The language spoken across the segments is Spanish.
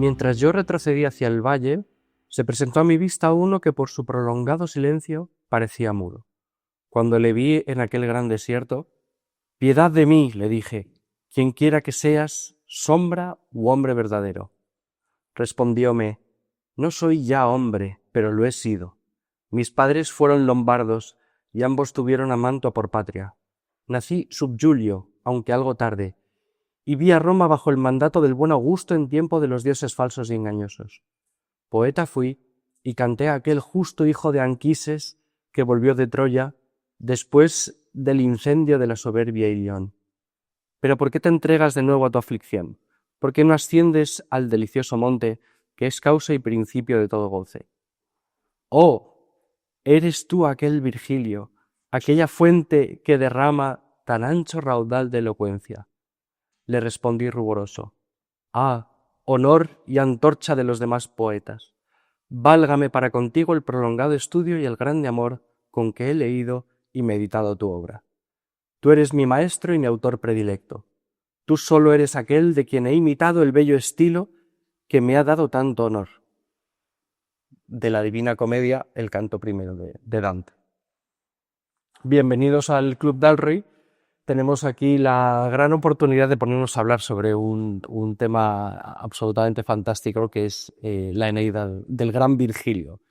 Mientras yo retrocedía hacia el valle, se presentó a mi vista uno que por su prolongado silencio parecía mudo. Cuando le vi en aquel gran desierto, «Piedad de mí», le dije, «quien quiera que seas, sombra u hombre verdadero». Respondióme, «No soy ya hombre, pero lo he sido. Mis padres fueron lombardos y ambos tuvieron a Mantua por patria. Nací sub Julio, aunque algo tarde, y vi a Roma bajo el mandato del buen Augusto en tiempo de los dioses falsos y engañosos. Poeta fui y canté a aquel justo hijo de Anquises que volvió de Troya después del incendio de la soberbia Ilión. Pero ¿por qué te entregas de nuevo a tu aflicción? ¿Por qué no asciendes al delicioso monte que es causa y principio de todo goce? Oh, eres tú aquel Virgilio, aquella fuente que derrama tan ancho raudal de elocuencia. Le respondí ruboroso. Ah, honor y antorcha de los demás poetas. Válgame para contigo el prolongado estudio y el grande amor con que he leído y meditado tu obra. Tú eres mi maestro y mi autor predilecto. Tú solo eres aquel de quien he imitado el bello estilo que me ha dado tanto honor. De la Divina Comedia, el canto primero de Dante. Bienvenidos al Club Dalroy. Tenemos aquí la gran oportunidad de ponernos a hablar sobre un tema absolutamente fantástico que es la Eneida del gran Virgilio.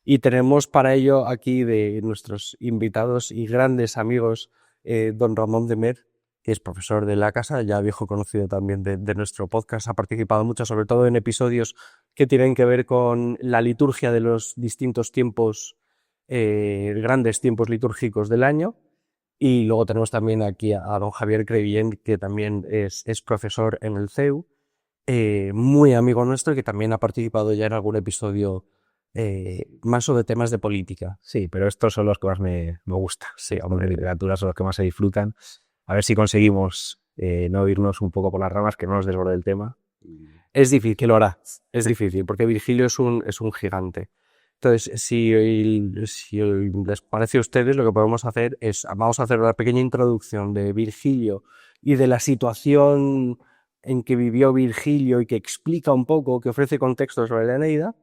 Y tenemos para ello aquí de nuestros invitados y grandes amigos don Ramón de Mer, que es profesor de la casa, ya viejo conocido también de nuestro podcast, ha participado mucho, sobre todo en episodios que tienen que ver con la liturgia de los distintos tiempos, grandes tiempos litúrgicos del año. Y luego tenemos también aquí a don Javier Crevillent, que también es profesor en el CEU, muy amigo nuestro, que también ha participado ya en algún episodio más sobre temas de política. Sí, pero estos son los que más me gustan. Sí, de literatura son los que más se disfrutan. A ver si conseguimos no irnos un poco por las ramas, que no nos desborde el tema. Es difícil, que lo hará. Es difícil, porque Virgilio es un gigante. Entonces, si les parece a ustedes, lo que podemos hacer es, vamos a hacer una pequeña introducción de Virgilio y de la situación en que vivió Virgilio y que explica un poco, que ofrece contexto sobre la Eneida,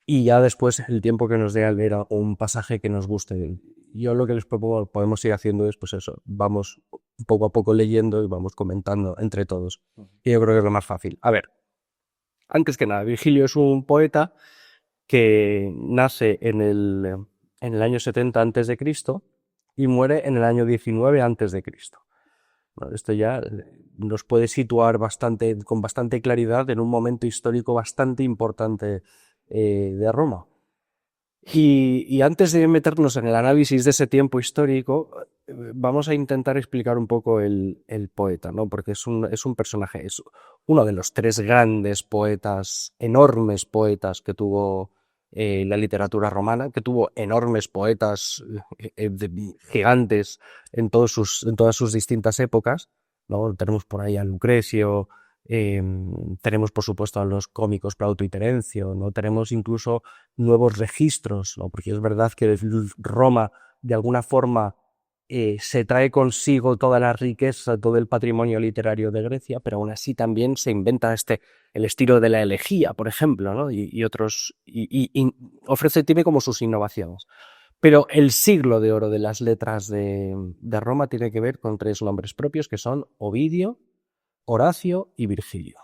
y ya después el tiempo que nos dé a leer un pasaje que nos guste. Yo lo que les propongo, podemos ir haciendo es, pues eso, vamos poco a poco leyendo y vamos comentando entre todos. Y yo creo que es lo más fácil. A ver, antes que nada, Virgilio es un poeta que nace en el año 70 a.C. y muere en el año 19 a.C. Bueno, esto ya nos puede situar con bastante claridad en un momento histórico bastante importante de Roma. Y antes de meternos en el análisis de ese tiempo histórico, vamos a intentar explicar un poco el poeta, ¿no? Porque es un personaje, es uno de los tres grandes poetas, enormes poetas que tuvo la literatura romana, que tuvo enormes poetas gigantes en todas sus distintas épocas, ¿no? Tenemos por ahí a Lucrecio, tenemos por supuesto a los cómicos Plauto y Terencio, ¿no? Tenemos incluso nuevos registros, ¿no? Porque es verdad que Roma de alguna forma se trae consigo toda la riqueza, todo el patrimonio literario de Grecia, pero aún así también se inventa el estilo de la elegía, por ejemplo, ¿no? y otros, tiene como sus innovaciones. Pero el siglo de oro de las letras de Roma tiene que ver con tres nombres propios que son Ovidio, Horacio y Virgilio.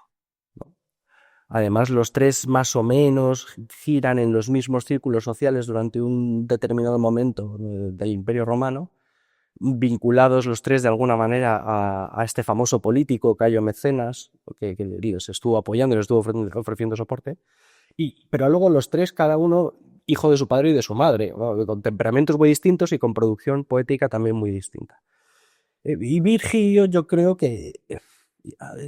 Además, los tres más o menos giran en los mismos círculos sociales durante un determinado momento del Imperio Romano, vinculados los tres de alguna manera a este famoso político Cayo Mecenas, que se estuvo apoyando y le estuvo ofreciendo soporte, pero luego los tres, cada uno hijo de su padre y de su madre, ¿no? Con temperamentos muy distintos y con producción poética también muy distinta. Y Virgilio, yo creo que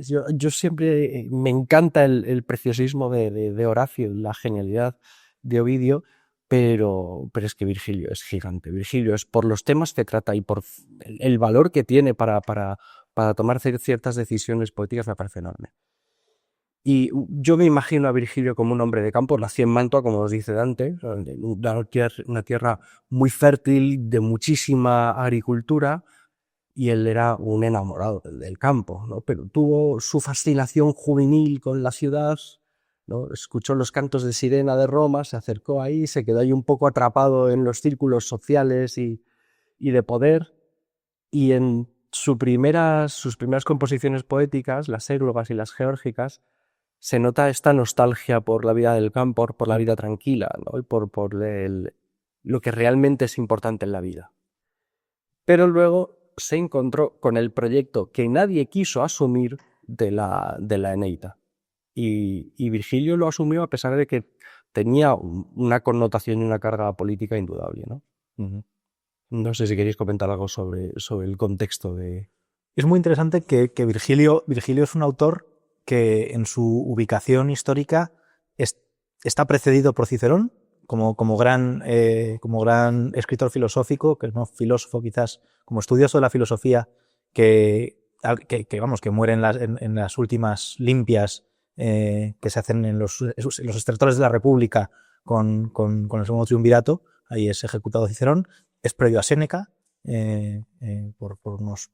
yo siempre me encanta el preciosismo de Horacio, la genialidad de Ovidio, pero es que Virgilio es gigante. Virgilio es por los temas que trata y por el valor que tiene para tomar ciertas decisiones poéticas, me parece enorme. Y yo me imagino a Virgilio como un hombre de campo, nació en Mantua, como nos dice Dante, una tierra muy fértil, de muchísima agricultura, y él era un enamorado del campo, ¿no? Pero tuvo su fascinación juvenil con la ciudad, ¿no? Escuchó los cantos de sirena de Roma, se acercó ahí, se quedó ahí un poco atrapado en los círculos sociales y de poder, y en sus primeras composiciones poéticas, las érugas y las geórgicas, se nota esta nostalgia por la vida del campo, por la vida tranquila, ¿no? Y por lo que realmente es importante en la vida. Pero luego se encontró con el proyecto que nadie quiso asumir de la Eneida. Y Virgilio lo asumió a pesar de que tenía una connotación y una carga política indudable, ¿no? No sé si queréis comentar algo sobre el contexto de... Es muy interesante que Virgilio es un autor que en su ubicación histórica está precedido por Cicerón como gran escritor filosófico, que no filósofo quizás, como estudioso de la filosofía, que muere en las últimas limpias que se hacen en los estertores de la República con el segundo triunvirato. Ahí es ejecutado Cicerón. Es previo a Séneca por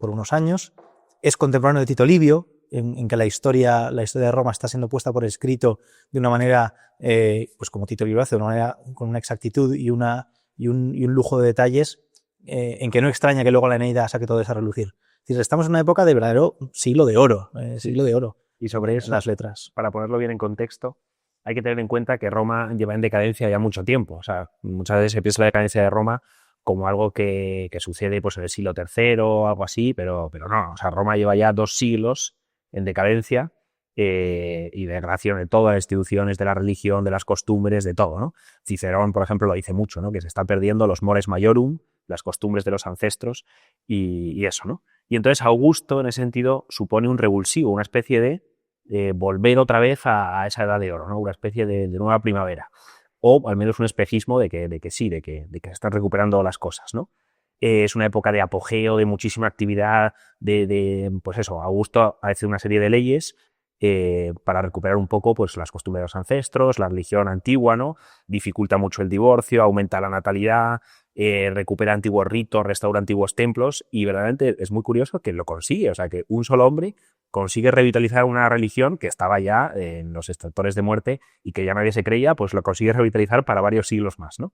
unos años. Es contemporáneo de Tito Livio, en que la historia de Roma está siendo puesta por escrito de una manera, pues como Tito Livio hace, de una manera con una exactitud y un lujo de detalles, en que no extraña que luego la Eneida saque todo eso a relucir. Es decir, estamos en una época de verdadero siglo de oro. Y sobre eso, las letras. Para ponerlo bien en contexto, hay que tener en cuenta que Roma lleva en decadencia ya mucho tiempo. O sea, muchas veces se piensa la decadencia de Roma como algo que sucede pues, en el siglo III o algo así, pero no. O sea, Roma lleva ya 2 siglos en decadencia y degradación de todas las instituciones, de la religión, de las costumbres, de todo, ¿no? Cicerón, por ejemplo, lo dice mucho, ¿no? Que se están perdiendo los mores maiorum, las costumbres de los ancestros y eso, ¿no? Y entonces Augusto, en ese sentido, supone un revulsivo, una especie de volver otra vez a esa edad de oro, ¿no? Una especie de nueva primavera. O al menos un espejismo de que se están recuperando las cosas, ¿no? Es una época de apogeo, de muchísima actividad, pues eso, Augusto hace una serie de leyes para recuperar un poco pues, las costumbres de los ancestros, la religión antigua, ¿no? Dificulta mucho el divorcio, aumenta la natalidad, recupera antiguos ritos, restaura antiguos templos, y verdaderamente es muy curioso que lo consigue, o sea, que un solo hombre consigue revitalizar una religión que estaba ya en los estertores de muerte y que ya nadie se creía, pues lo consigue revitalizar para varios siglos más, ¿no?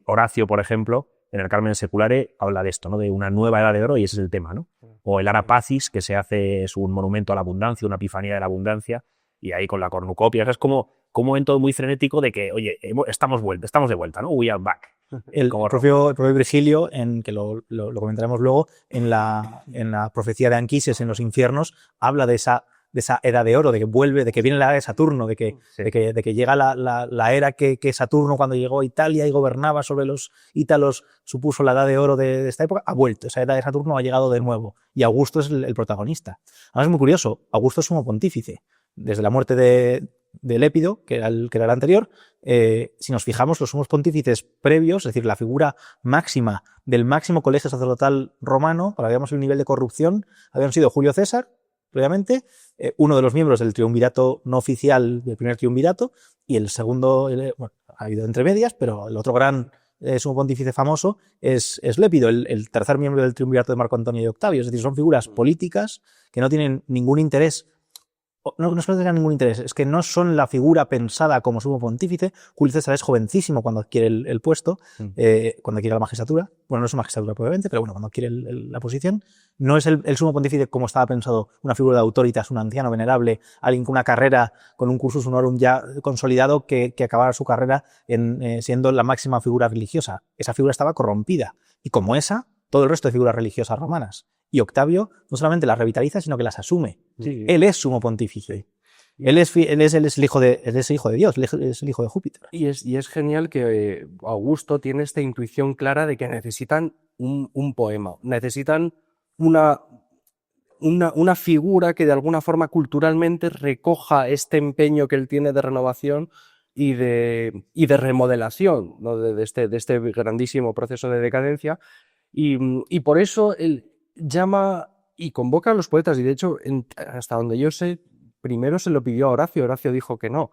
Horacio, por ejemplo, en el Carmen Seculare habla de esto, ¿no? De una nueva edad de oro, y ese es el tema, ¿no? O el Ara Pacis, que se hace, es un monumento a la abundancia, una epifanía de la abundancia, y ahí con la cornucopia, o sea, es como un momento muy frenético de que, oye, estamos de vuelta, ¿no? We are back. El propio Virgilio, en que lo comentaremos luego, en la profecía de Anquises en los infiernos, habla de esa edad de oro, de que vuelve, de que viene la era de Saturno, de que llega la era que Saturno, cuando llegó a Italia y gobernaba sobre los ítalos, supuso la edad de oro de esta época, ha vuelto. Esa era de Saturno ha llegado de nuevo. Y Augusto es el protagonista. Además es muy curioso, Augusto es sumo pontífice. Desde la muerte de Lépido, que era el anterior, si nos fijamos, los sumos pontífices previos, es decir, la figura máxima del máximo colegio sacerdotal romano, para que veamos el nivel de corrupción, habían sido Julio César, previamente, uno de los miembros del triunvirato no oficial, del primer triunvirato, y el segundo, bueno, ha habido entre medias, pero el otro gran sumo pontífice famoso es Lépido, el tercer miembro del triunvirato de Marco Antonio y Octavio. Es decir, son figuras políticas que no tienen ningún interés. No es que no tengan ningún interés, es que no son la figura pensada como sumo pontífice. Julio César es jovencísimo cuando adquiere el puesto, cuando adquiere la magistratura. Bueno, no es su magistratura probablemente, pero bueno, cuando adquiere la posición. No es el sumo pontífice como estaba pensado, una figura de autoritas, un anciano venerable, alguien con una carrera, con un cursus honorum ya consolidado que acabara su carrera siendo la máxima figura religiosa. Esa figura estaba corrompida. Y como esa, todo el resto de figuras religiosas romanas. Y Octavio no solamente las revitaliza, sino que las asume. Sí. Él es sumo pontífice. Él es el hijo de Dios, es el hijo de Júpiter. Y es genial que Augusto tiene esta intuición clara de que necesitan un poema, necesitan una figura que de alguna forma culturalmente recoja este empeño que él tiene de renovación y de remodelación, ¿no? de este grandísimo proceso de decadencia. Y por eso él llama y convoca a los poetas, y de hecho, hasta donde yo sé, primero se lo pidió a Horacio. Horacio dijo que no.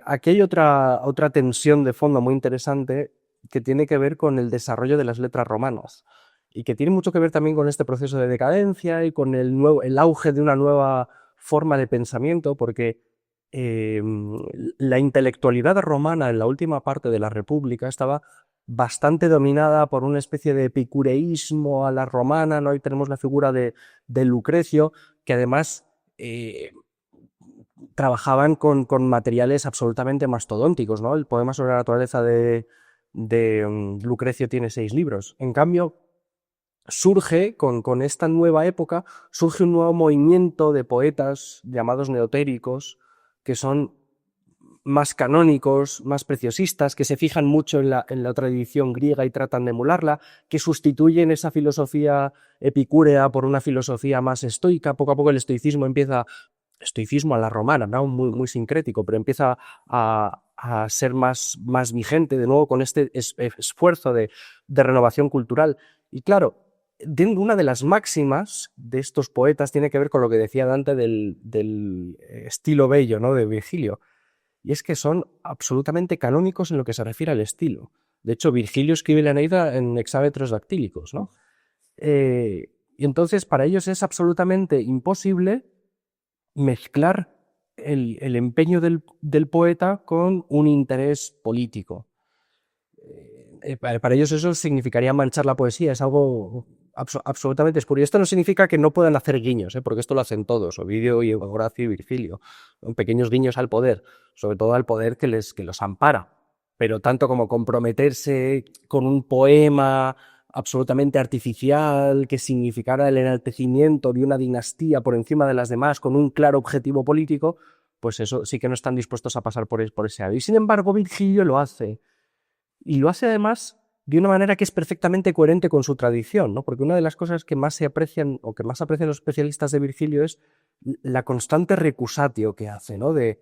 Aquí hay otra tensión de fondo muy interesante que tiene que ver con el desarrollo de las letras romanas y que tiene mucho que ver también con este proceso de decadencia y con el auge de una nueva forma de pensamiento, porque la intelectualidad romana en la última parte de la República estaba bastante dominada por una especie de epicureísmo a la romana, ¿no? Ahí tenemos la figura de Lucrecio, que además trabajaban con materiales absolutamente mastodónticos, ¿no? El poema sobre la naturaleza de Lucrecio tiene 6 libros. En cambio, surge, con esta nueva época, surge un nuevo movimiento de poetas llamados neotéricos, que son más canónicos, más preciosistas, que se fijan mucho en la tradición griega y tratan de emularla, que sustituyen esa filosofía epicúrea por una filosofía más estoica. Poco a poco el estoicismo estoicismo a la romana, ¿no? Muy sincrético, pero empieza a ser más vigente de nuevo con este esfuerzo de renovación cultural. Y claro, una de las máximas de estos poetas tiene que ver con lo que decía Dante del estilo bello, ¿no? De Virgilio. Y es que son absolutamente canónicos en lo que se refiere al estilo. De hecho, Virgilio escribe la Eneida en hexámetros dactílicos, ¿no? Y entonces, para ellos es absolutamente imposible mezclar el empeño del poeta con un interés político. Para ellos eso significaría manchar la poesía, es algo absolutamente espurio. Esto no significa que no puedan hacer guiños, porque esto lo hacen todos, Ovidio y Horacio y Virgilio, pequeños guiños al poder, sobre todo al poder que los ampara, pero tanto como comprometerse con un poema absolutamente artificial que significara el enaltecimiento de una dinastía por encima de las demás con un claro objetivo político, pues eso sí que no están dispuestos a pasar por ese aro. Y sin embargo Virgilio lo hace. Y lo hace además de una manera que es perfectamente coherente con su tradición, ¿no? Porque una de las cosas que más se aprecian o que más aprecian los especialistas de Virgilio es la constante recusatio que hace, ¿no? De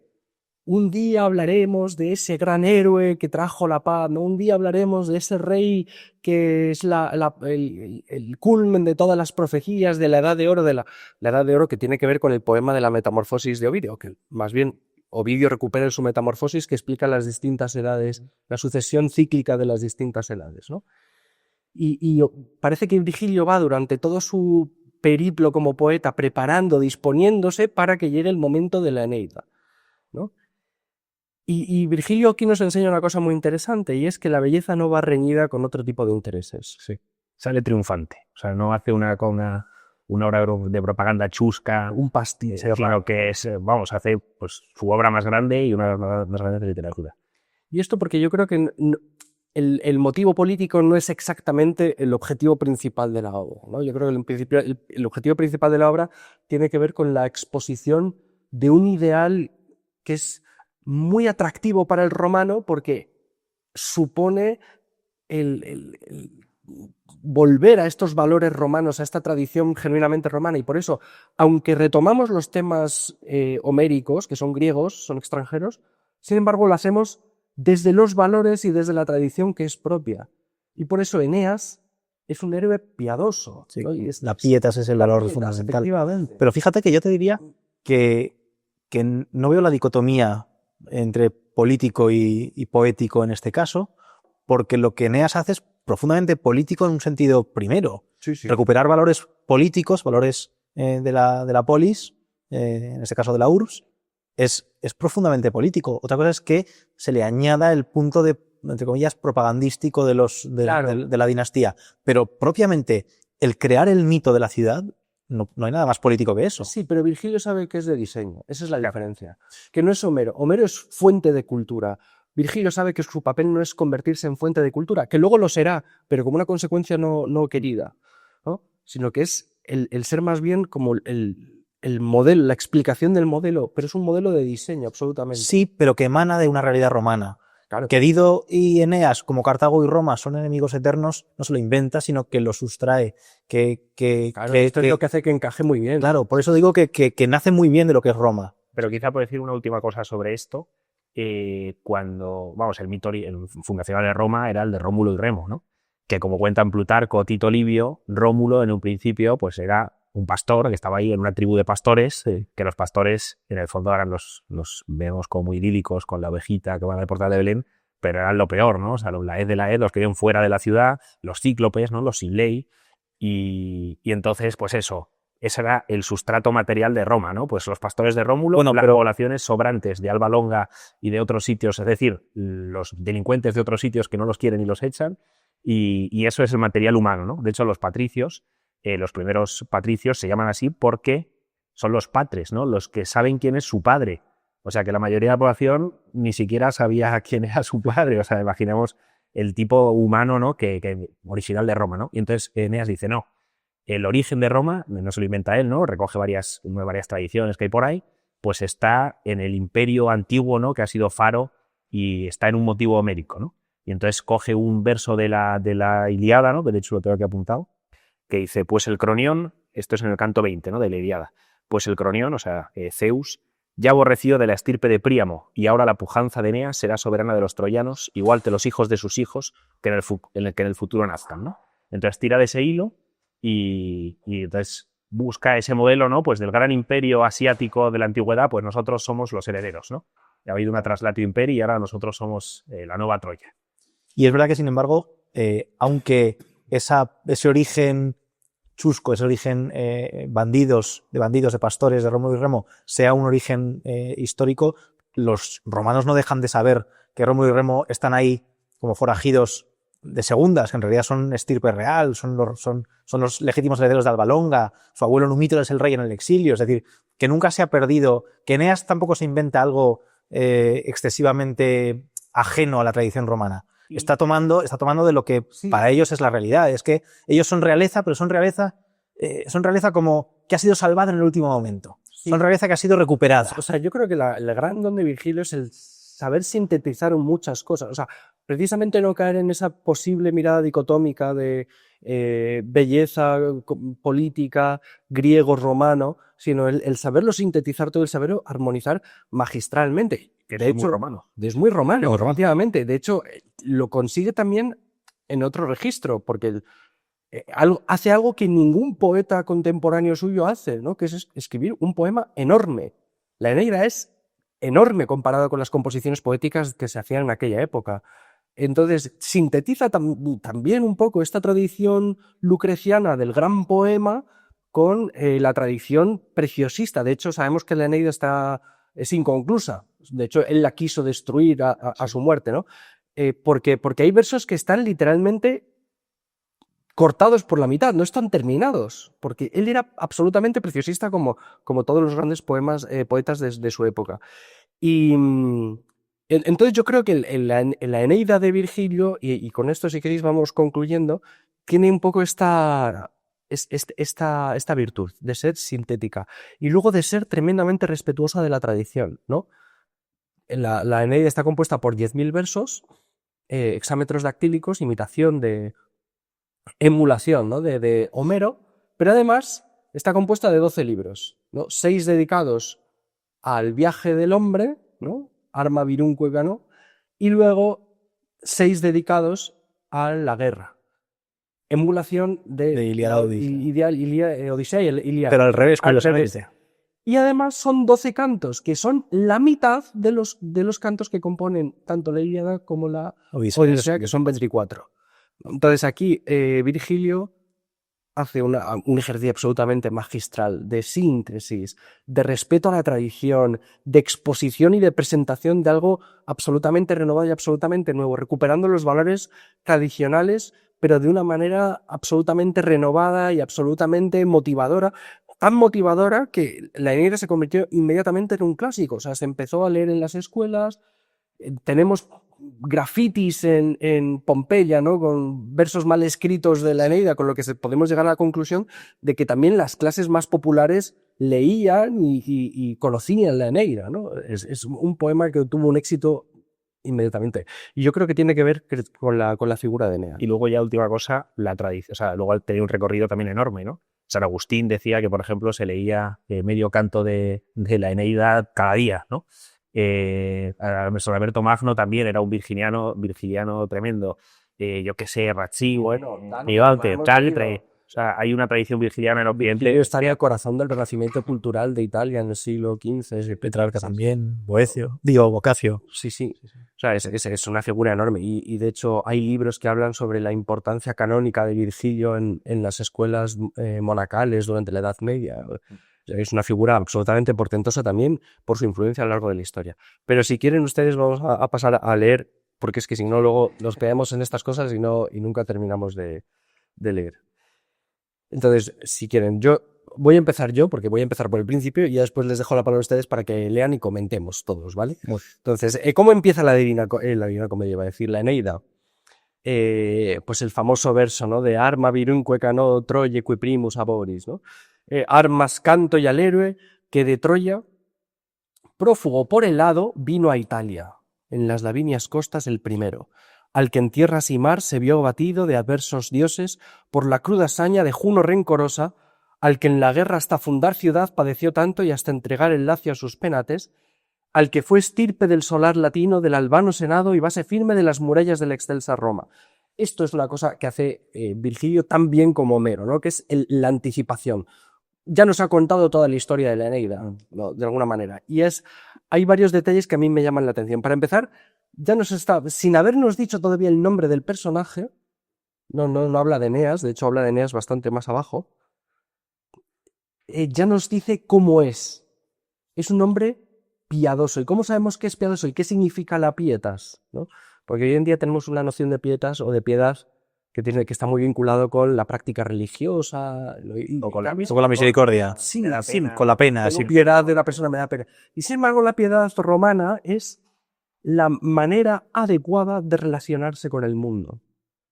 un día hablaremos de ese gran héroe que trajo la paz, ¿no? Un día hablaremos de ese rey que es el culmen de todas las profecías de la Edad de Oro, la Edad de Oro que tiene que ver con el poema de la Metamorfosis de Ovidio, que más bien Ovidio recupera en su Metamorfosis que explica las distintas edades, la sucesión cíclica de las distintas edades, ¿no? Y parece que Virgilio va durante todo su periplo como poeta preparando, disponiéndose para que llegue el momento de la Eneida, ¿no? Y Virgilio aquí nos enseña una cosa muy interesante, y es que la belleza no va reñida con otro tipo de intereses. Sí. Sale triunfante. O sea, no hace una obra de propaganda chusca, un pastiz, sino que es, vamos, hace pues, su obra más grande y una de las más grandes de literatura. Y esto porque yo creo que el motivo político no es exactamente el objetivo principal de la obra, ¿no? Yo creo que el objetivo principal de la obra tiene que ver con la exposición de un ideal que es muy atractivo para el romano porque supone el volver a estos valores romanos, a esta tradición genuinamente romana, y por eso, aunque retomamos los temas homéricos, que son griegos, son extranjeros, sin embargo lo hacemos desde los valores y desde la tradición que es propia. Y por eso Eneas es un héroe piadoso. Sí, ¿no? la pietas es el valor fundamental. Efectivamente. Pero fíjate que yo te diría que no veo la dicotomía entre político y poético en este caso, porque lo que Eneas hace es profundamente político en un sentido primero. Sí, sí. Recuperar valores políticos, valores de la polis, en este caso de la urbs, es profundamente político. Otra cosa es que se le añada el punto de, entre comillas, propagandístico de la dinastía. Pero propiamente el crear el mito de la ciudad, no hay nada más político que eso. Sí, pero Virgilio sabe que es de diseño. Esa es la diferencia. Que no es Homero. Homero es fuente de cultura. Virgilio sabe que su papel no es convertirse en fuente de cultura, que luego lo será, pero como una consecuencia no querida, ¿no? Sino que es el ser más bien como el modelo, la explicación del modelo, pero es un modelo de diseño, absolutamente. Sí, pero que emana de una realidad romana. Claro. Que Dido y Eneas, como Cartago y Roma, son enemigos eternos, no se lo inventa, sino que lo sustrae. Claro, esto es lo que hace que encaje muy bien. Claro, por eso digo que nace muy bien de lo que es Roma. Pero quizá por decir una última cosa sobre esto, cuando, vamos, el mito fundacional de Roma era el de Rómulo y Remo, ¿no? Que como cuentan Plutarco, Tito Livio, Rómulo en un principio pues era un pastor que estaba ahí en una tribu de pastores, que los pastores en el fondo eran los vemos como muy idílicos con la ovejita que van al portal de Belén, pero eran lo peor, ¿no? O sea, los laed de Laed, los que viven fuera de la ciudad, los cíclopes, ¿no? Los sin ley, y entonces, pues eso, ese era el sustrato material de Roma, ¿no? Pues los pastores de Rómulo, Bueno, las pero- poblaciones sobrantes de Alba Longa y de otros sitios, es decir, los delincuentes de otros sitios que no los quieren y los echan, y eso es el material humano, ¿no? De hecho, los patricios, los primeros patricios se llaman así porque son los patres, ¿no? Los que saben quién es su padre. O sea, que la mayoría de la población ni siquiera sabía quién era su padre. O sea, imaginemos el tipo humano, ¿no? que original de Roma, ¿no? Y entonces Eneas dice, no, el origen de Roma, no se lo inventa él, ¿no? Recoge varias tradiciones que hay por ahí, pues está en el imperio antiguo, ¿no? Que ha sido faro y está en un motivo homérico, ¿no? Y entonces coge un verso de la Ilíada, ¿no? Que de hecho lo tengo aquí apuntado, que dice, pues el Cronión, esto es en el canto 20, ¿no? De la Ilíada, pues el Cronión, o sea, Zeus, ya aborrecido de la estirpe de Príamo, y ahora la pujanza de Eneas será soberana de los troyanos, igual que los hijos de sus hijos, que en el futuro nazcan, ¿no? Entonces tira de ese hilo y entonces busca ese modelo, ¿no? Pues del gran imperio asiático de la antigüedad, pues nosotros somos los herederos, ¿no? Ha habido una traslatio imperii y ahora nosotros somos la nueva Troya. Y es verdad que, sin embargo, aunque ese origen chusco, ese origen de bandidos, de pastores, de Rómulo y Remo, sea un origen histórico, los romanos no dejan de saber que Rómulo y Remo están ahí como forajidos de segundas, que en realidad son estirpe real, son los legítimos herederos de Alba Longa, su abuelo Numítor es el rey en el exilio, es decir, que nunca se ha perdido, que Eneas tampoco se inventa algo excesivamente ajeno a la tradición romana. Está tomando de lo que para ellos es la realidad. Es que ellos son realeza, pero son realeza como que ha sido salvada en el último momento. Sí. Son realeza que ha sido recuperada. O sea, yo creo que el gran don de Virgilio es el saber sintetizar muchas cosas. O sea, precisamente no caer en esa posible mirada dicotómica de belleza política, griego-romano, sino el saberlo sintetizar todo, el saberlo armonizar magistralmente. Que de hecho, es muy romano, relativamente. De hecho, lo consigue también en otro registro, porque hace algo que ningún poeta contemporáneo suyo hace, ¿no? Que es escribir un poema enorme. La Eneida es enorme comparado con las composiciones poéticas que se hacían en aquella época. Entonces, sintetiza también un poco esta tradición lucreciana del gran poema con la tradición preciosista. De hecho, sabemos que la Eneida es inconclusa. De hecho, él la quiso destruir a su muerte, ¿no? Porque hay versos que están literalmente cortados por la mitad, no están terminados, porque él era absolutamente preciosista como todos los grandes poetas de su época. Y entonces yo creo que en la Eneida de Virgilio, y con esto si queréis vamos concluyendo, tiene un poco esta virtud de ser sintética y luego de ser tremendamente respetuosa de la tradición, ¿no? La Eneida está compuesta por 10.000 versos, hexámetros dactílicos, imitación de emulación, ¿no? de Homero, pero además está compuesta de 12 libros, ¿no? 6 dedicados al viaje del hombre, ¿no? Arma virumque ganó, y luego 6 dedicados a la guerra. Emulación de Ilíada, Odisea y Ilíada. Pero al revés, curiosamente. Y además son 12 cantos, que son la mitad de los cantos que componen tanto la Ilíada como la Odisea, que son 24. Entonces aquí Virgilio hace un ejercicio absolutamente magistral de síntesis, de respeto a la tradición, de exposición y de presentación de algo absolutamente renovado y absolutamente nuevo, recuperando los valores tradicionales, pero de una manera absolutamente renovada y absolutamente motivadora, tan motivadora que la Eneida se convirtió inmediatamente en un clásico. O sea, se empezó a leer en las escuelas, tenemos grafitis en Pompeya, ¿no? Con versos mal escritos de la Eneida, con lo que podemos llegar a la conclusión de que también las clases más populares leían y conocían la Eneida, ¿no? Es un poema que tuvo un éxito inmediatamente. Y yo creo que tiene que ver con la figura de Eneas. Y luego ya última cosa, la tradición. O sea, luego tenía un recorrido también enorme, ¿no? San Agustín decía que, por ejemplo, se leía medio canto de la Eneida cada día, ¿no? San Alberto Magno también era un virgiliano tremendo. Yo qué sé, Racci, bueno, Nivante, tal. O sea, hay una tradición virgiliana en Occidente. Virgilio estaría el corazón del renacimiento cultural de Italia en el siglo XV. Petrarca también, Boecio, digo, Boccaccio. Sí, sí. O sea, es una figura enorme. Y de hecho hay libros que hablan sobre la importancia canónica de Virgilio en las escuelas monacales durante la Edad Media. O sea, es una figura absolutamente portentosa también por su influencia a lo largo de la historia. Pero si quieren ustedes vamos a pasar a leer, porque es que si no luego nos quedamos en estas cosas y nunca terminamos de leer. Entonces, si quieren, voy a empezar porque voy a empezar por el principio y ya después les dejo la palabra a ustedes para que lean y comentemos todos, ¿vale? Entonces, ¿cómo empieza la Divina Comedia? Iba a decir, la Eneida. Pues el famoso verso, ¿no? De arma virumque cano Troye qui primus aboris, ¿no? Armas canto y al héroe que de Troya, prófugo por el lado, vino a Italia, en las Lavinias costas el primero, al que en tierras y mar se vio batido de adversos dioses por la cruda saña de Juno rencorosa, al que en la guerra hasta fundar ciudad padeció tanto y hasta entregar el lacio a sus penates, al que fue estirpe del solar latino del albano senado y base firme de las murallas de la excelsa Roma. Esto es una cosa que hace Virgilio tan bien como Homero, ¿no? Que es la anticipación. Ya nos ha contado toda la historia de la Eneida, ¿no? De alguna manera. Y hay varios detalles que a mí me llaman la atención. Para empezar, ya nos está, sin habernos dicho todavía el nombre del personaje, no habla de Eneas, de hecho habla de Eneas bastante más abajo, ya nos dice cómo es. Es un hombre piadoso. ¿Y cómo sabemos qué es piadoso y qué significa la pietas? ¿No? Porque hoy en día tenemos una noción de pietas o de piedad que está muy vinculado con la práctica religiosa o con la misericordia. Sí, con la pena. Sí. Piedad de una persona me da pena. Y sin embargo, la piedad romana es la manera adecuada de relacionarse con el mundo.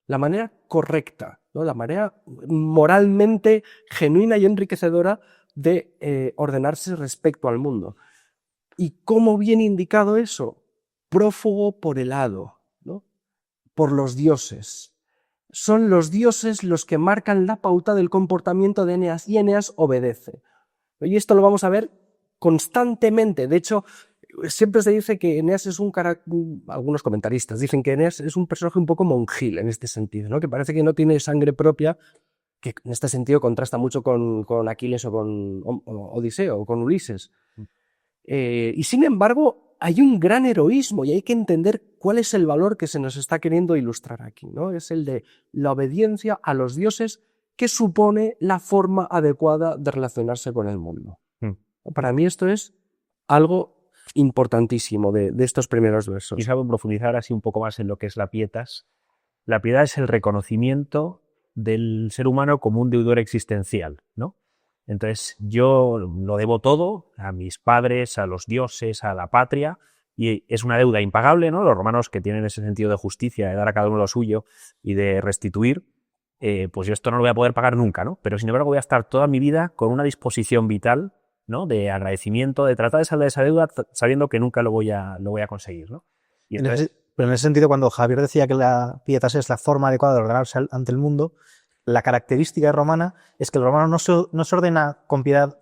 La manera correcta, ¿no? La manera moralmente genuina y enriquecedora de ordenarse respecto al mundo. ¿Y cómo viene indicado eso? Prófugo por el hado, ¿no? Por los dioses. Son los dioses los que marcan la pauta del comportamiento de Eneas y Eneas obedece. Y esto lo vamos a ver constantemente. De hecho, siempre se dice que Eneas es algunos comentaristas dicen que Eneas es un personaje un poco monjil en este sentido, ¿no? Que parece que no tiene sangre propia, que en este sentido contrasta mucho con Aquiles o con Odiseo o con Ulises. Y sin embargo, hay un gran heroísmo y hay que entender cuál es el valor que se nos está queriendo ilustrar aquí, ¿no? Es el de la obediencia a los dioses que supone la forma adecuada de relacionarse con el mundo. Para mí esto es algo importantísimo de estos primeros versos. Y saben profundizar así un poco más en lo que es la pietas. La piedad es el reconocimiento del ser humano como un deudor existencial, ¿no? Entonces yo lo debo todo a mis padres, a los dioses, a la patria, y es una deuda impagable, ¿no? Los romanos, que tienen ese sentido de justicia, de dar a cada uno lo suyo y de restituir, pues yo esto no lo voy a poder pagar nunca, ¿no? Pero sin embargo voy a estar toda mi vida con una disposición vital, ¿no? De agradecimiento, de tratar de salir de esa deuda sabiendo que nunca lo voy a conseguir, ¿no? Y entonces, pero en ese sentido, cuando Javier decía que la pietas es la forma adecuada de ordenarse ante el mundo, la característica romana es que el romano no se ordena con piedad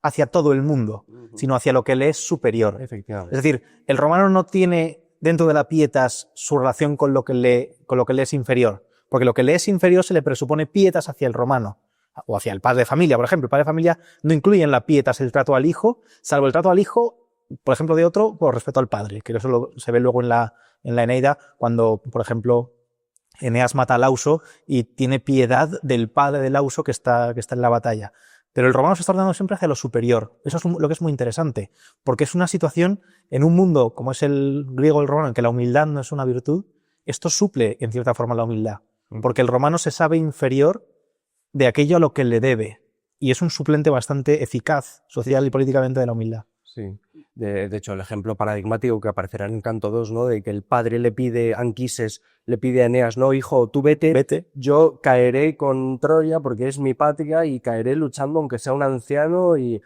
hacia todo el mundo, sino hacia lo que le es superior. Efectivamente. Es decir, el romano no tiene dentro de la pietas su relación con lo que le es inferior, porque lo que le es inferior se le presupone pietas hacia el romano, o hacia el padre de familia, por ejemplo. El padre de familia no incluye en la pietas el trato al hijo, salvo el trato al hijo, por ejemplo, de otro, por respeto al padre, que eso se ve luego en la Eneida, cuando, por ejemplo, Eneas mata a Lauso y tiene piedad del padre de Lauso que está en la batalla. Pero el romano se está ordenando siempre hacia lo superior. Eso es lo que es muy interesante, porque es una situación en un mundo como es el griego o el romano, en que la humildad no es una virtud. Esto suple, en cierta forma, la humildad, porque el romano se sabe inferior de aquello a lo que le debe, y es un suplente bastante eficaz, social y políticamente, de la humildad. Sí. De hecho, el ejemplo paradigmático que aparecerá en Canto 2, ¿no? De que el padre le pide, Anquises le pide a Eneas, no, hijo, tú vete, yo caeré con Troya porque es mi patria y caeré luchando aunque sea un anciano y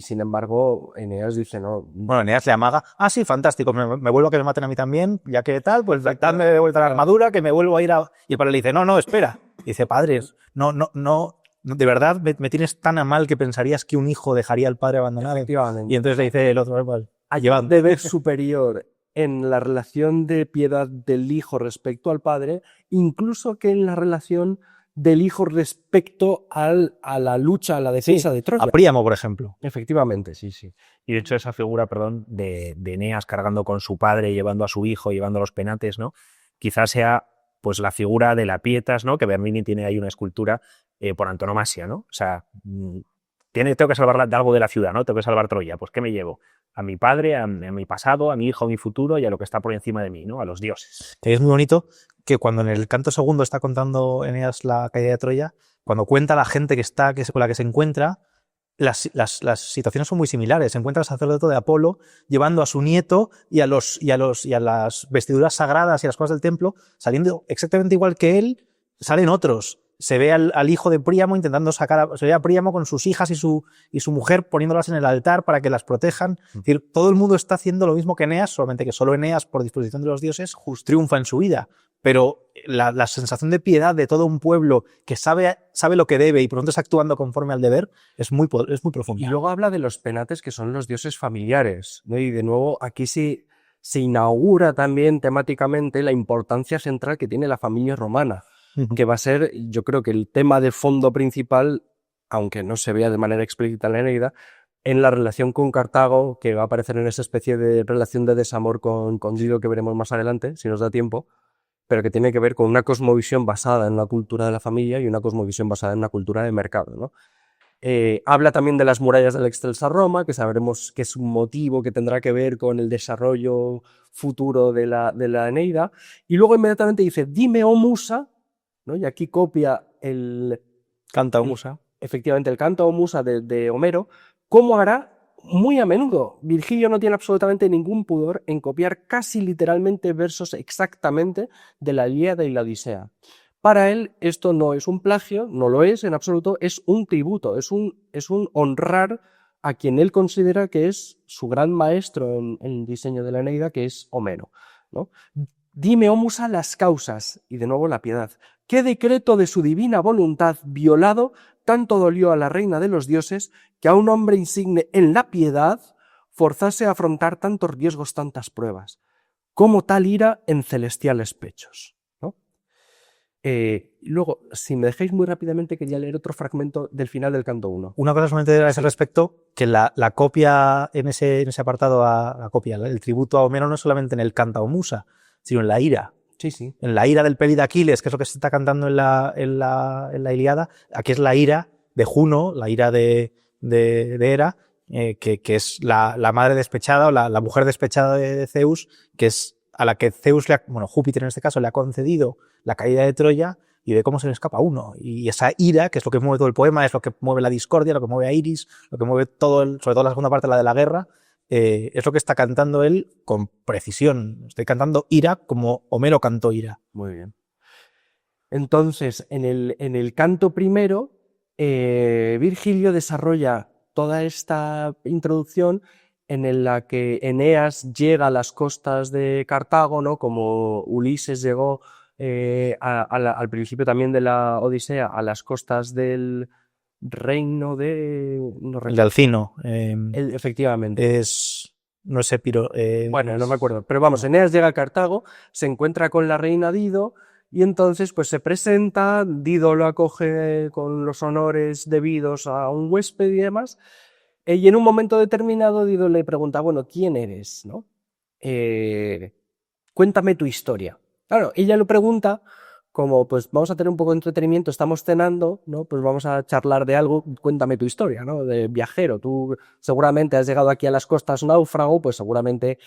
sin embargo Eneas dice, no. Bueno, Eneas le amaga, sí, fantástico, me vuelvo a que me maten a mí también, ya que tal, pues dadme de vuelta la armadura, que me vuelvo a ir a... Y el padre le dice, no, espera. Dice, padre, no, de verdad me tienes tan a mal que pensarías que un hijo dejaría al padre abandonar. Y entonces le dice el otro, pues, lleva un deber superior en la relación de piedad del hijo respecto al padre, incluso que en la relación del hijo respecto a la lucha, a la defensa de Troya. A Príamo, por ejemplo. Efectivamente, sí, sí. Y de hecho esa figura, perdón, de Eneas cargando con su padre, llevando a su hijo, llevando los penates, ¿no? Quizás sea pues la figura de la Pietas, ¿no? Que Bernini tiene ahí una escultura por antonomasia, ¿no? O sea, tengo que salvar de algo de la ciudad, ¿no? Tengo que salvar Troya. Pues ¿qué me llevo? A mi padre, a mi pasado, a mi hijo, a mi futuro y a lo que está por encima de mí, ¿no? A los dioses. Que es muy bonito que cuando en el canto segundo está contando Eneas la caída de Troya, cuando cuenta la gente con la que se encuentra, las situaciones son muy similares. Se encuentra el sacerdote de Apolo llevando a su nieto y a las vestiduras sagradas y a las cosas del templo, saliendo exactamente igual que él, salen otros. Se ve al hijo de Príamo intentando se ve a Príamo con sus hijas y su mujer poniéndolas en el altar para que las protejan. Es decir, todo el mundo está haciendo lo mismo que Eneas, solamente que solo Eneas, por disposición de los dioses, triunfa en su vida. Pero la sensación de piedad de todo un pueblo que sabe lo que debe y pronto está actuando conforme al deber es muy profunda. Y luego habla de los penates, que son los dioses familiares, ¿no? Y de nuevo aquí se inaugura también temáticamente la importancia central que tiene la familia romana, que va a ser, yo creo que el tema de fondo principal, aunque no se vea de manera explícita en la Eneida, en la relación con Cartago, que va a aparecer en esa especie de relación de desamor con Dido que veremos más adelante, si nos da tiempo, pero que tiene que ver con una cosmovisión basada en la cultura de la familia y una cosmovisión basada en una cultura de mercado, ¿no? Habla también de las murallas de la excelsa Roma, que sabremos que es un motivo que tendrá que ver con el desarrollo futuro de la Eneida, y luego inmediatamente dice, dime, oh musa, ¿no? Y aquí copia Canta Musa. Efectivamente, el canto o musa de Homero, cómo hará muy a menudo. Virgilio no tiene absolutamente ningún pudor en copiar casi literalmente versos exactamente de la Ilíada y la Odisea. Para él esto no es un plagio, no lo es en absoluto, es un tributo, es un honrar a quien él considera que es su gran maestro en el diseño de la Eneida, que es Homero, ¿no? Dime, oh musa, las causas, y de nuevo la piedad. ¿Qué decreto de su divina voluntad violado tanto dolió a la reina de los dioses que a un hombre insigne en la piedad forzase a afrontar tantos riesgos, tantas pruebas? Como tal ira en celestiales pechos, ¿no? Luego, si me dejáis muy rápidamente, quería leer otro fragmento del final del canto 1. Una cosa solamente a ese respecto, que la copia en ese apartado, el tributo a Homero no es solamente en el Canta o Musa, sino en la ira. Sí, sí. En la ira del peli de Aquiles, que es lo que se está cantando en la Ilíada, aquí es la ira de Juno, la ira de Hera, que es la madre despechada o la mujer despechada de Zeus, que es a la que Zeus, Júpiter en este caso, le ha concedido la caída de Troya y ve cómo se le escapa uno. Y esa ira, que es lo que mueve todo el poema, es lo que mueve la discordia, lo que mueve a Iris, lo que mueve sobre todo la segunda parte, la de la guerra, es lo que está cantando él con precisión. Estoy cantando ira como Homero cantó ira. Muy bien. Entonces, en el canto primero, Virgilio desarrolla toda esta introducción en la que Eneas llega a las costas de Cartago, ¿no? Como Ulises llegó al principio también de la Odisea a las costas del reino de... El de Alcino. Efectivamente. No es Epiro. Bueno, no me acuerdo. Pero vamos, Eneas llega a Cartago, se encuentra con la reina Dido y entonces pues se presenta, Dido lo acoge con los honores debidos a un huésped y demás, y en un momento determinado Dido le pregunta, bueno, ¿quién eres? ¿No? Cuéntame tu historia. Claro, ella lo pregunta como, pues vamos a tener un poco de entretenimiento, estamos cenando, ¿no? Pues vamos a charlar de algo, cuéntame tu historia, ¿no? De viajero, tú seguramente has llegado aquí a las costas náufrago, pues seguramente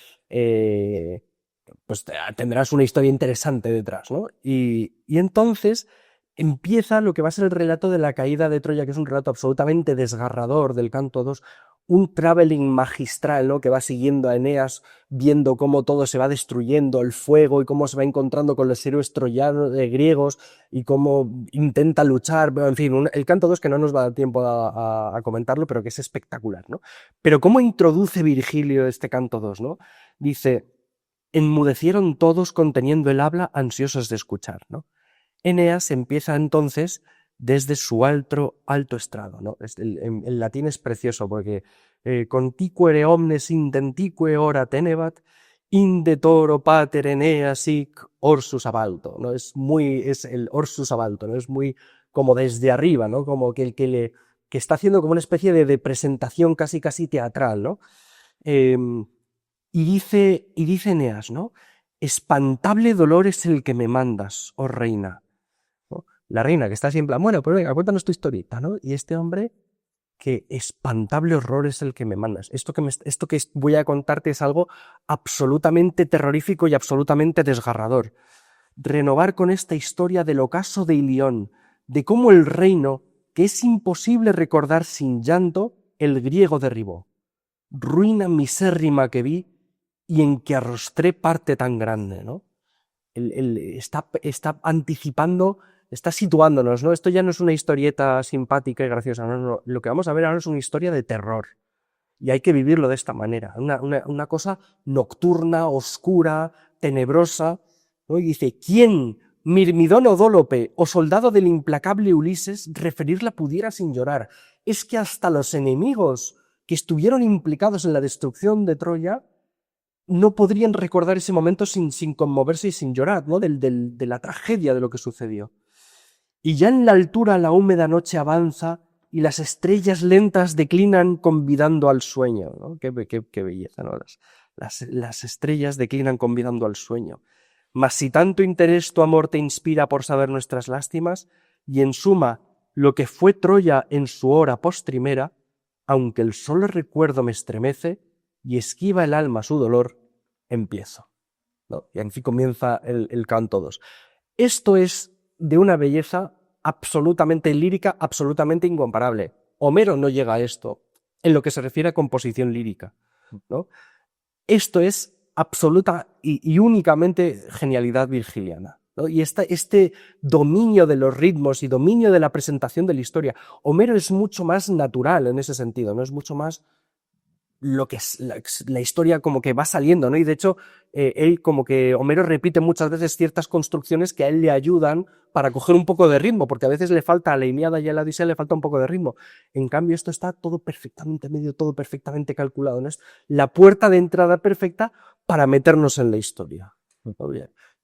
pues tendrás una historia interesante detrás, ¿no? Y entonces empieza lo que va a ser el relato de la caída de Troya, que es un relato absolutamente desgarrador del canto 2, un traveling magistral, ¿no? Que va siguiendo a Eneas, viendo cómo todo se va destruyendo, el fuego, y cómo se va encontrando con los héroes troyanos, griegos, y cómo intenta luchar, pero en fin, el canto 2 que no nos va a dar tiempo a comentarlo, pero que es espectacular, ¿no? Pero cómo introduce Virgilio este canto 2, ¿no? Dice, enmudecieron todos conteniendo el habla, ansiosos de escuchar, ¿no? Eneas empieza entonces desde su alto estrado, ¿no? El latín es precioso porque contique omnes intentique ora tenebat, inde toro pater Eneas sic orsus abalto, ¿no? Es el orsus abalto, ¿no? Es muy como desde arriba, ¿no? Como que que está haciendo como una especie de presentación casi teatral, ¿no? Y dice Eneas, ¿no? Espantable dolor es el que me mandas, oh reina, ¿no? La reina que está siempre, bueno, pues venga, cuéntanos tu historieta, ¿no? Y este hombre, que espantable horror es el que me mandas. Esto que voy a contarte es algo absolutamente terrorífico y absolutamente desgarrador. Renovar con esta historia del ocaso de Ilión, de cómo el reino, que es imposible recordar sin llanto, el griego derribó. Ruina misérrima que vi y en que arrostré parte tan grande, ¿no? Está anticipando, está situándonos, ¿no? Esto ya no es una historieta simpática y graciosa, no. Lo que vamos a ver ahora es una historia de terror. Y hay que vivirlo de esta manera, una cosa nocturna, oscura, tenebrosa, ¿no? Y dice, ¿quién, Mirmidón o Dólope, o soldado del implacable Ulises, referirla pudiera sin llorar? Es que hasta los enemigos que estuvieron implicados en la destrucción de Troya no podrían recordar ese momento sin conmoverse y sin llorar, ¿no? De la tragedia de lo que sucedió. Y ya en la altura la húmeda noche avanza y las estrellas lentas declinan convidando al sueño, ¿no? Qué belleza, ¿no? Las estrellas declinan convidando al sueño. Mas si tanto interés tu amor te inspira por saber nuestras lástimas, y en suma lo que fue Troya en su hora postrimera, aunque el solo recuerdo me estremece y esquiva el alma su dolor, empiezo, ¿no? Y aquí comienza el canto 2. Esto es de una belleza absolutamente lírica, absolutamente incomparable. Homero no llega a esto en lo que se refiere a composición lírica, ¿no? Esto es absoluta y únicamente genialidad virgiliana, ¿no? Y este dominio de los ritmos y dominio de la presentación de la historia. Homero es mucho más natural en ese sentido, ¿no? Es mucho más lo que es la historia como que va saliendo, ¿no? Y de hecho, él como que Homero repite muchas veces ciertas construcciones que a él le ayudan para coger un poco de ritmo, porque a veces le falta a la Ilíada y a la Odisea le falta un poco de ritmo. En cambio, esto está todo perfectamente medio, todo perfectamente calculado, ¿no? Es la puerta de entrada perfecta para meternos en la historia.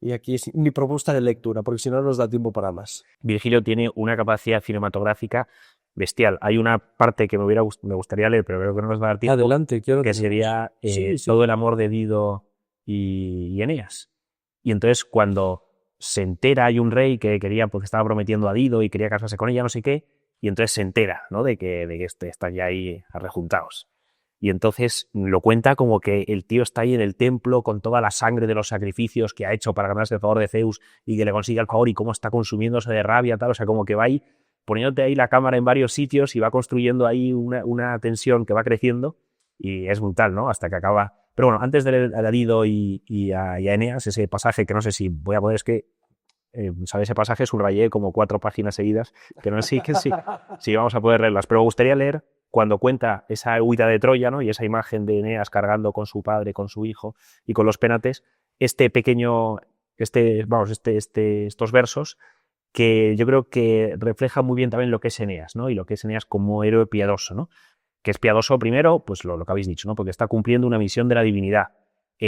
Y aquí es mi propuesta de lectura, porque si no nos da tiempo para más. Virgilio tiene una capacidad cinematográfica bestial. Hay una parte que me gustaría leer, pero creo que no nos va a dar tiempo. Adelante, que sería todo el amor de Dido y Eneas. Y entonces cuando se entera, hay un rey que quería, porque estaba prometiendo a Dido y quería casarse con ella, no sé qué, y entonces se entera, ¿no? de que están ya ahí arrejuntados. Y entonces lo cuenta como que el tío está ahí en el templo con toda la sangre de los sacrificios que ha hecho para ganarse el favor de Zeus y que le consiga el favor y cómo está consumiéndose de rabia, tal, o sea, como que va ahí poniéndote ahí la cámara en varios sitios y va construyendo ahí una tensión que va creciendo y es brutal, ¿no? Hasta que acaba. Pero bueno, antes de leer a Dido y a Eneas, ese pasaje que no sé si voy a poder, es que, ¿sabes? Ese pasaje subrayé como 4 páginas seguidas, que no sé si vamos a poder leerlas, pero me gustaría leer cuando cuenta esa huida de Troya, ¿no? Y esa imagen de Eneas cargando con su padre, con su hijo y con los penates, estos versos que yo creo que refleja muy bien también lo que es Eneas, ¿no? Y lo que es Eneas como héroe piadoso, ¿no? Que es piadoso primero, pues lo que habéis dicho, ¿no? Porque está cumpliendo una misión de la divinidad.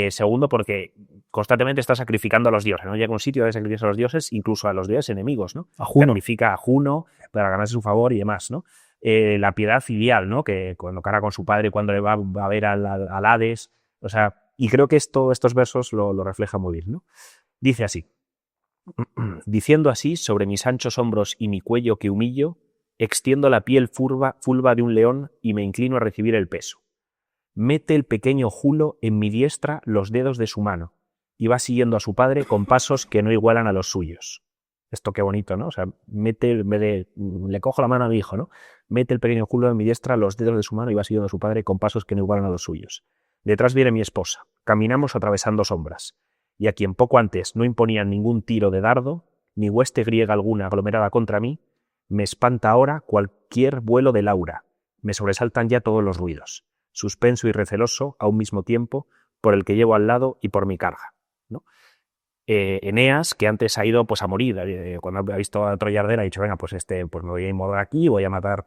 Segundo, porque constantemente está sacrificando a los dioses, ¿no? Llega a un sitio de sacrificar a los dioses, incluso a los dioses enemigos, ¿no? A Juno. Sacrifica a Juno para ganarse su favor y demás, ¿no? La piedad filial, ¿no? Que cuando carga con su padre, cuando le va a ver al Hades, o sea, y creo que estos versos lo reflejan muy bien, ¿no? Dice así: diciendo así, sobre mis anchos hombros y mi cuello que humillo, extiendo la piel fulva de un león y me inclino a recibir el peso. Mete el pequeño Julo en mi diestra los dedos de su mano y va siguiendo a su padre con pasos que no igualan a los suyos. Esto qué bonito, ¿no? O sea, le cojo la mano a mi hijo, ¿no? Mete el pequeño Julo en mi diestra los dedos de su mano y va siguiendo a su padre con pasos que no igualan a los suyos. Detrás viene mi esposa. Caminamos atravesando sombras. Y a quien poco antes no imponían ningún tiro de dardo, ni hueste griega alguna aglomerada contra mí, me espanta ahora cualquier vuelo de Laura. Me sobresaltan ya todos los ruidos, suspenso y receloso a un mismo tiempo, por el que llevo al lado y por mi carga, ¿no? Eneas, que antes ha ido pues a morir, cuando ha visto a Troya arder, ha dicho, venga, pues me voy a inmolar aquí, voy a matar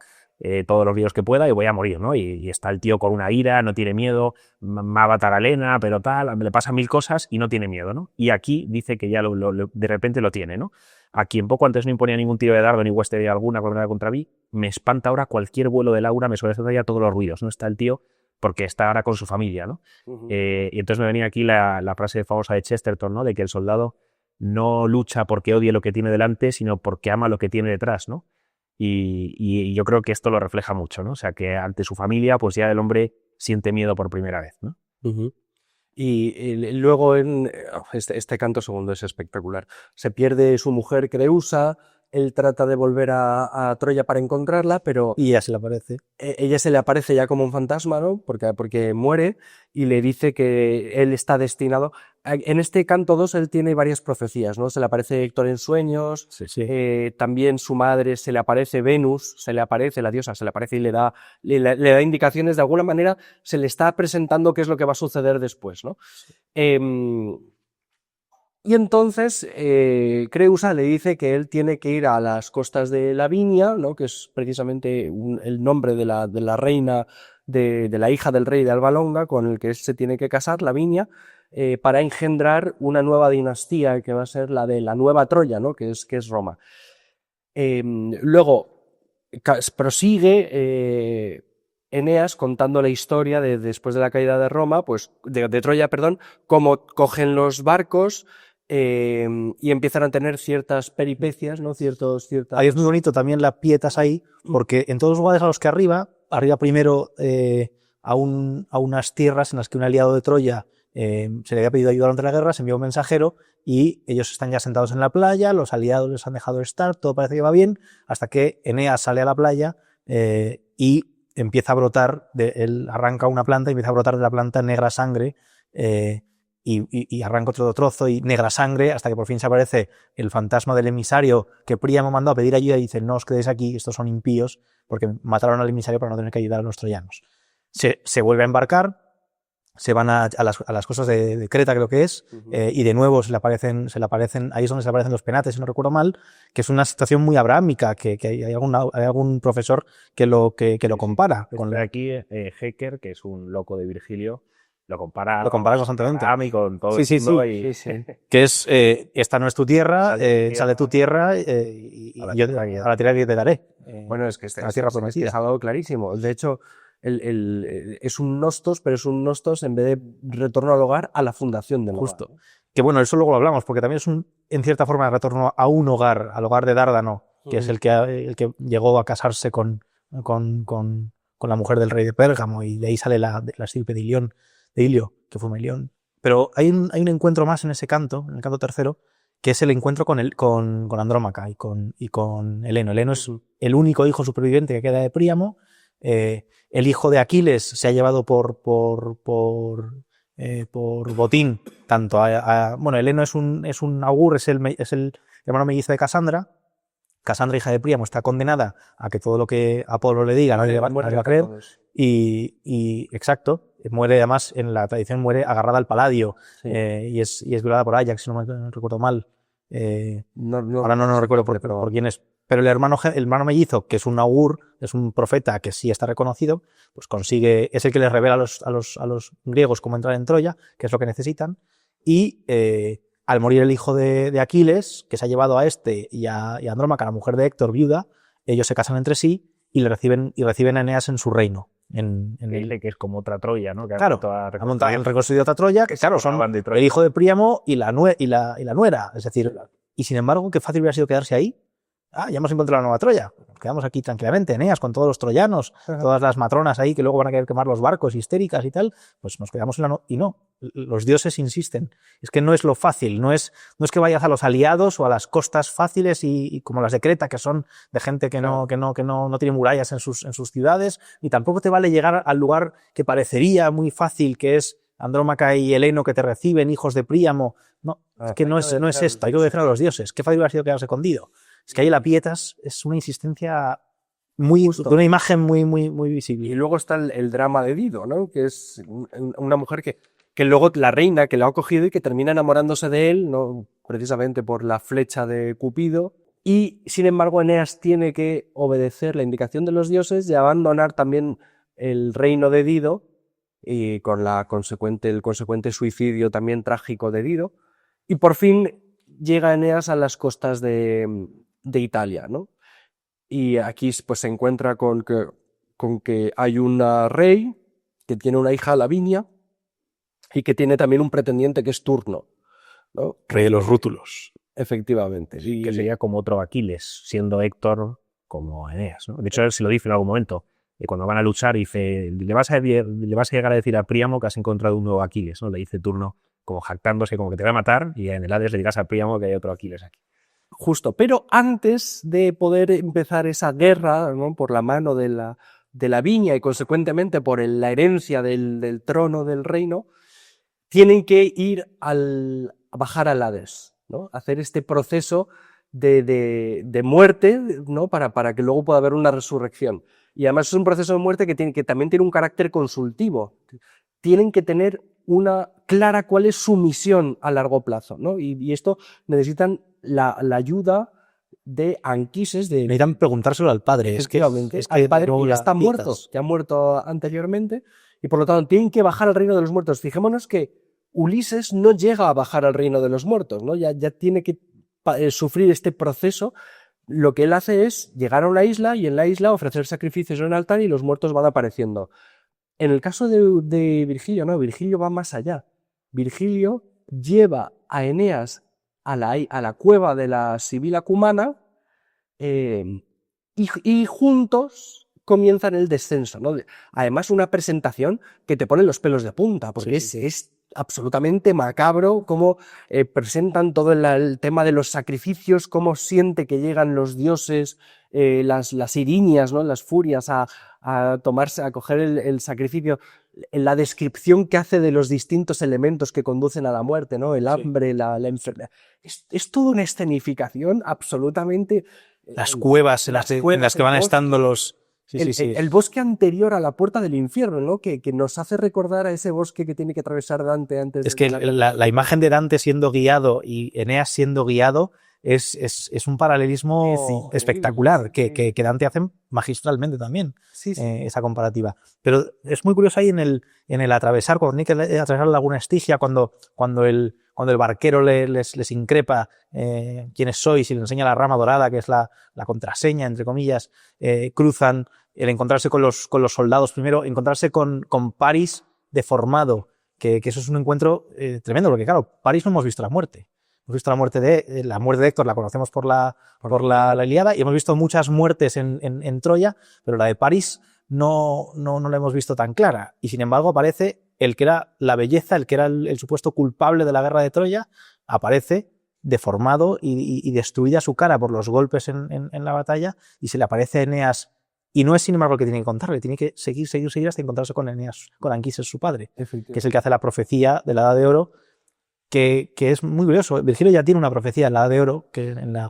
todos los vídeos que pueda y voy a morir, ¿no? Y está el tío con una ira, no tiene miedo, va a matar a Elena, pero tal, le pasan 1000 cosas y no tiene miedo, ¿no? Y aquí dice que ya de repente lo tiene, ¿no? A quien poco antes no imponía ningún tiro de dardo ni hueste alguna contra mí, me espanta ahora cualquier vuelo de Laura, me sobresalta ya todos los ruidos, ¿no? Está el tío porque está ahora con su familia, ¿no? Y entonces me venía aquí la frase famosa de Chesterton, ¿no? De que el soldado no lucha porque odie lo que tiene delante, sino porque ama lo que tiene detrás, ¿no? Y yo creo que esto lo refleja mucho, ¿no? O sea, que ante su familia, pues ya el hombre siente miedo por primera vez, ¿no? Y luego este canto segundo es espectacular. Se pierde su mujer Creusa, él trata de volver a Troya para encontrarla, pero Y ya se le aparece. ella se le aparece ya como un fantasma, ¿no? Porque muere y le dice que él está destinado. En este canto 2 él tiene varias profecías, ¿no? Se le aparece Héctor en sueños, también su madre se le aparece, Venus, se le aparece, la diosa se le aparece y le da indicaciones, de alguna manera se le está presentando qué es lo que va a suceder después, ¿no? Y entonces Creusa le dice que él tiene que ir a las costas de Lavinia, ¿no? Que es precisamente el nombre de la reina, de la hija del rey de Alba Longa, con el que él se tiene que casar, Lavinia, para engendrar una nueva dinastía que va a ser la de la nueva Troya, ¿no? Que es Roma. Luego prosigue Eneas contando la historia de después de la caída de Roma, pues de Troya, perdón, cómo cogen los barcos y empiezan a tener ciertas peripecias, ¿no? Ciertas... Ahí es muy bonito también la Pietas ahí, porque en todos los lugares a los que arriba primero a unas tierras en las que un aliado de Troya se le había pedido ayuda durante la guerra, se envió un mensajero y ellos están ya sentados en la playa, los aliados les han dejado estar, todo parece que va bien, hasta que Eneas sale a la playa y empieza a brotar, él arranca una planta y empieza a brotar de la planta negra sangre, y arranca otro trozo y negra sangre, hasta que por fin se aparece el fantasma del emisario que Príamo mandó a pedir ayuda y dice: no os quedéis aquí, estos son impíos, porque mataron al emisario para no tener que ayudar a los troyanos. Se vuelve a embarcar, se van a las costas de Creta, creo que es, y de nuevo se le aparecen, ahí es donde se le aparecen los penates, si no recuerdo mal, que es una situación muy abrámica, que hay algún profesor que lo compara. Con aquí Hecker, que es un loco de Virgilio, lo compara constantemente. A mí con todo sí, el mundo sí. Que es, esta no es tu tierra, sal de tu tierra y yo a la tierra que te daré. Bueno, es que la tierra prometida. Es algo clarísimo. De hecho, es un nostos, pero es un nostos en vez de retorno al hogar, a la fundación del hogar. Justo. Que bueno, eso luego lo hablamos, porque también es en cierta forma de retorno a un hogar, al hogar de Dárdano, que es el que llegó a casarse con la mujer del rey de Pérgamo, y de ahí sale la estirpe de Ilio, que fue Melión. Pero hay un encuentro más en ese canto, en el canto tercero, que es el encuentro con Andrómaca y con Heleno. Heleno es el único hijo superviviente que queda de Príamo. El hijo de Aquiles se ha llevado por botín tanto bueno, Heleno es un augur, es el hermano mellizo de Casandra. Casandra, hija de Príamo, está condenada a que todo lo que Apolo le diga no le va a creer. Y exacto, muere además, en la tradición muere agarrada al Paladio, sí. y es violada por Ajax, si no me recuerdo mal. Ahora no recuerdo por quién es. Pero el hermano mellizo, que es un augur, es un profeta que sí está reconocido, pues es el que les revela a los griegos cómo entrar en Troya, que es lo que necesitan. Y al morir el hijo de Aquiles, que se ha llevado a este y a Andrómaca, la mujer de Héctor, viuda, ellos se casan entre sí y reciben a Eneas en su reino. Que es como otra Troya, ¿no? Que claro, han reconstruido otra Troya, que claro, son el hijo de Príamo y la nuera. Es decir, y sin embargo, qué fácil hubiera sido quedarse ahí. Ya hemos encontrado la nueva Troya. Nos quedamos aquí tranquilamente, Eneas, con todos los troyanos, todas las matronas ahí que luego van a querer quemar los barcos histéricas y tal. Pues nos quedamos y no. Los dioses insisten. Es que no es lo fácil, no es que vayas a los aliados o a las costas fáciles y como las de Creta, que son de gente que no tiene murallas en sus ciudades, y tampoco te vale llegar al lugar que parecería muy fácil, que es Andrómaca y Heleno que te reciben, hijos de Príamo. No, es que no es esto, hay que obedecer a los dioses. Qué fácil hubiera sido quedarse escondido. Es que ahí la Pietas es una insistencia de una imagen muy, muy, muy visible. Y luego está el drama de Dido, ¿no? Que es una mujer que luego la reina que lo ha cogido y que termina enamorándose de él, no precisamente por la flecha de Cupido, y sin embargo Eneas tiene que obedecer la indicación de los dioses y abandonar también el reino de Dido, y con el consecuente suicidio también trágico de Dido, y por fin llega Eneas a las costas de Italia, ¿no? Y aquí pues se encuentra con que hay una rey que tiene una hija, Lavinia, y que tiene también un pretendiente que es Turno, ¿no? Rey de los rútulos. Efectivamente. Y Que sería como otro Aquiles, siendo Héctor como Eneas, ¿no? De hecho, él se lo dice en algún momento. Cuando van a luchar, dice, le vas a llegar a decir a Príamo que has encontrado un nuevo Aquiles, ¿no? Le dice Turno, como jactándose, como que te va a matar, y en el Hades le dirás a Príamo que hay otro Aquiles aquí. Justo, pero antes de poder empezar esa guerra, ¿no? Por la mano de la viña y consecuentemente por la herencia del trono del reino, tienen que ir a bajar al Hades, ¿no? Hacer este proceso de muerte, ¿no? Para que luego pueda haber una resurrección. Y además es un proceso de muerte que también tiene un carácter consultivo. Tienen que tener una clara cuál es su misión a largo plazo, ¿no? Y esto necesitan la ayuda de Anquises. Necesitan preguntárselo al padre. Es que el padre ya está muerto, ya ha muerto anteriormente, y por lo tanto tienen que bajar al reino de los muertos. Fijémonos que Ulises no llega a bajar al reino de los muertos, ¿no? Ya tiene que sufrir este proceso. Lo que él hace es llegar a una isla y en la isla ofrecer sacrificios en un altar y los muertos van apareciendo. En el caso de Virgilio, no, Virgilio va más allá. Virgilio lleva a Eneas a la cueva de la Sibila Cumana y juntos comienzan el descenso, ¿no? Además, una presentación que te pone los pelos de punta, porque es absolutamente macabro cómo presentan todo el tema de los sacrificios, cómo siente que llegan los dioses, las irinias, ¿no? Las furias a coger el sacrificio, la descripción que hace de los distintos elementos que conducen a la muerte, ¿no? El hambre, la enfermedad. Es toda una escenificación absolutamente... Las cuevas en las que van estando los... El bosque anterior a la puerta del infierno, ¿no? Que nos hace recordar a ese bosque que tiene que atravesar Dante antes. Es que la imagen de Dante siendo guiado y Eneas siendo guiado es un paralelismo espectacular que Dante hace magistralmente también, esa comparativa. Pero es muy curioso ahí en el atravesar, cuando tiene que atravesar la laguna Estigia, cuando el barquero les increpa quiénes sois y le enseña la rama dorada, que es la contraseña, entre comillas, cruzan, el encontrarse con los soldados primero, encontrarse con Paris deformado, que eso es un encuentro tremendo, porque claro, Paris no hemos visto la muerte. Hemos visto la muerte de Héctor, la conocemos por la Ilíada, y hemos visto muchas muertes en Troya, pero la de Paris no la hemos visto tan clara. Y sin embargo aparece el que era la belleza, el que era el supuesto culpable de la guerra de Troya, aparece deformado y destruida su cara por los golpes en la batalla, y se le aparece a Eneas, y no es sin embargo el que tiene que contarle, tiene que seguir hasta encontrarse con Eneas, con Anquises, su padre, que es el que hace la profecía de la Edad de Oro, que es muy curioso. Virgilio ya tiene una profecía en la Edad de Oro, que en la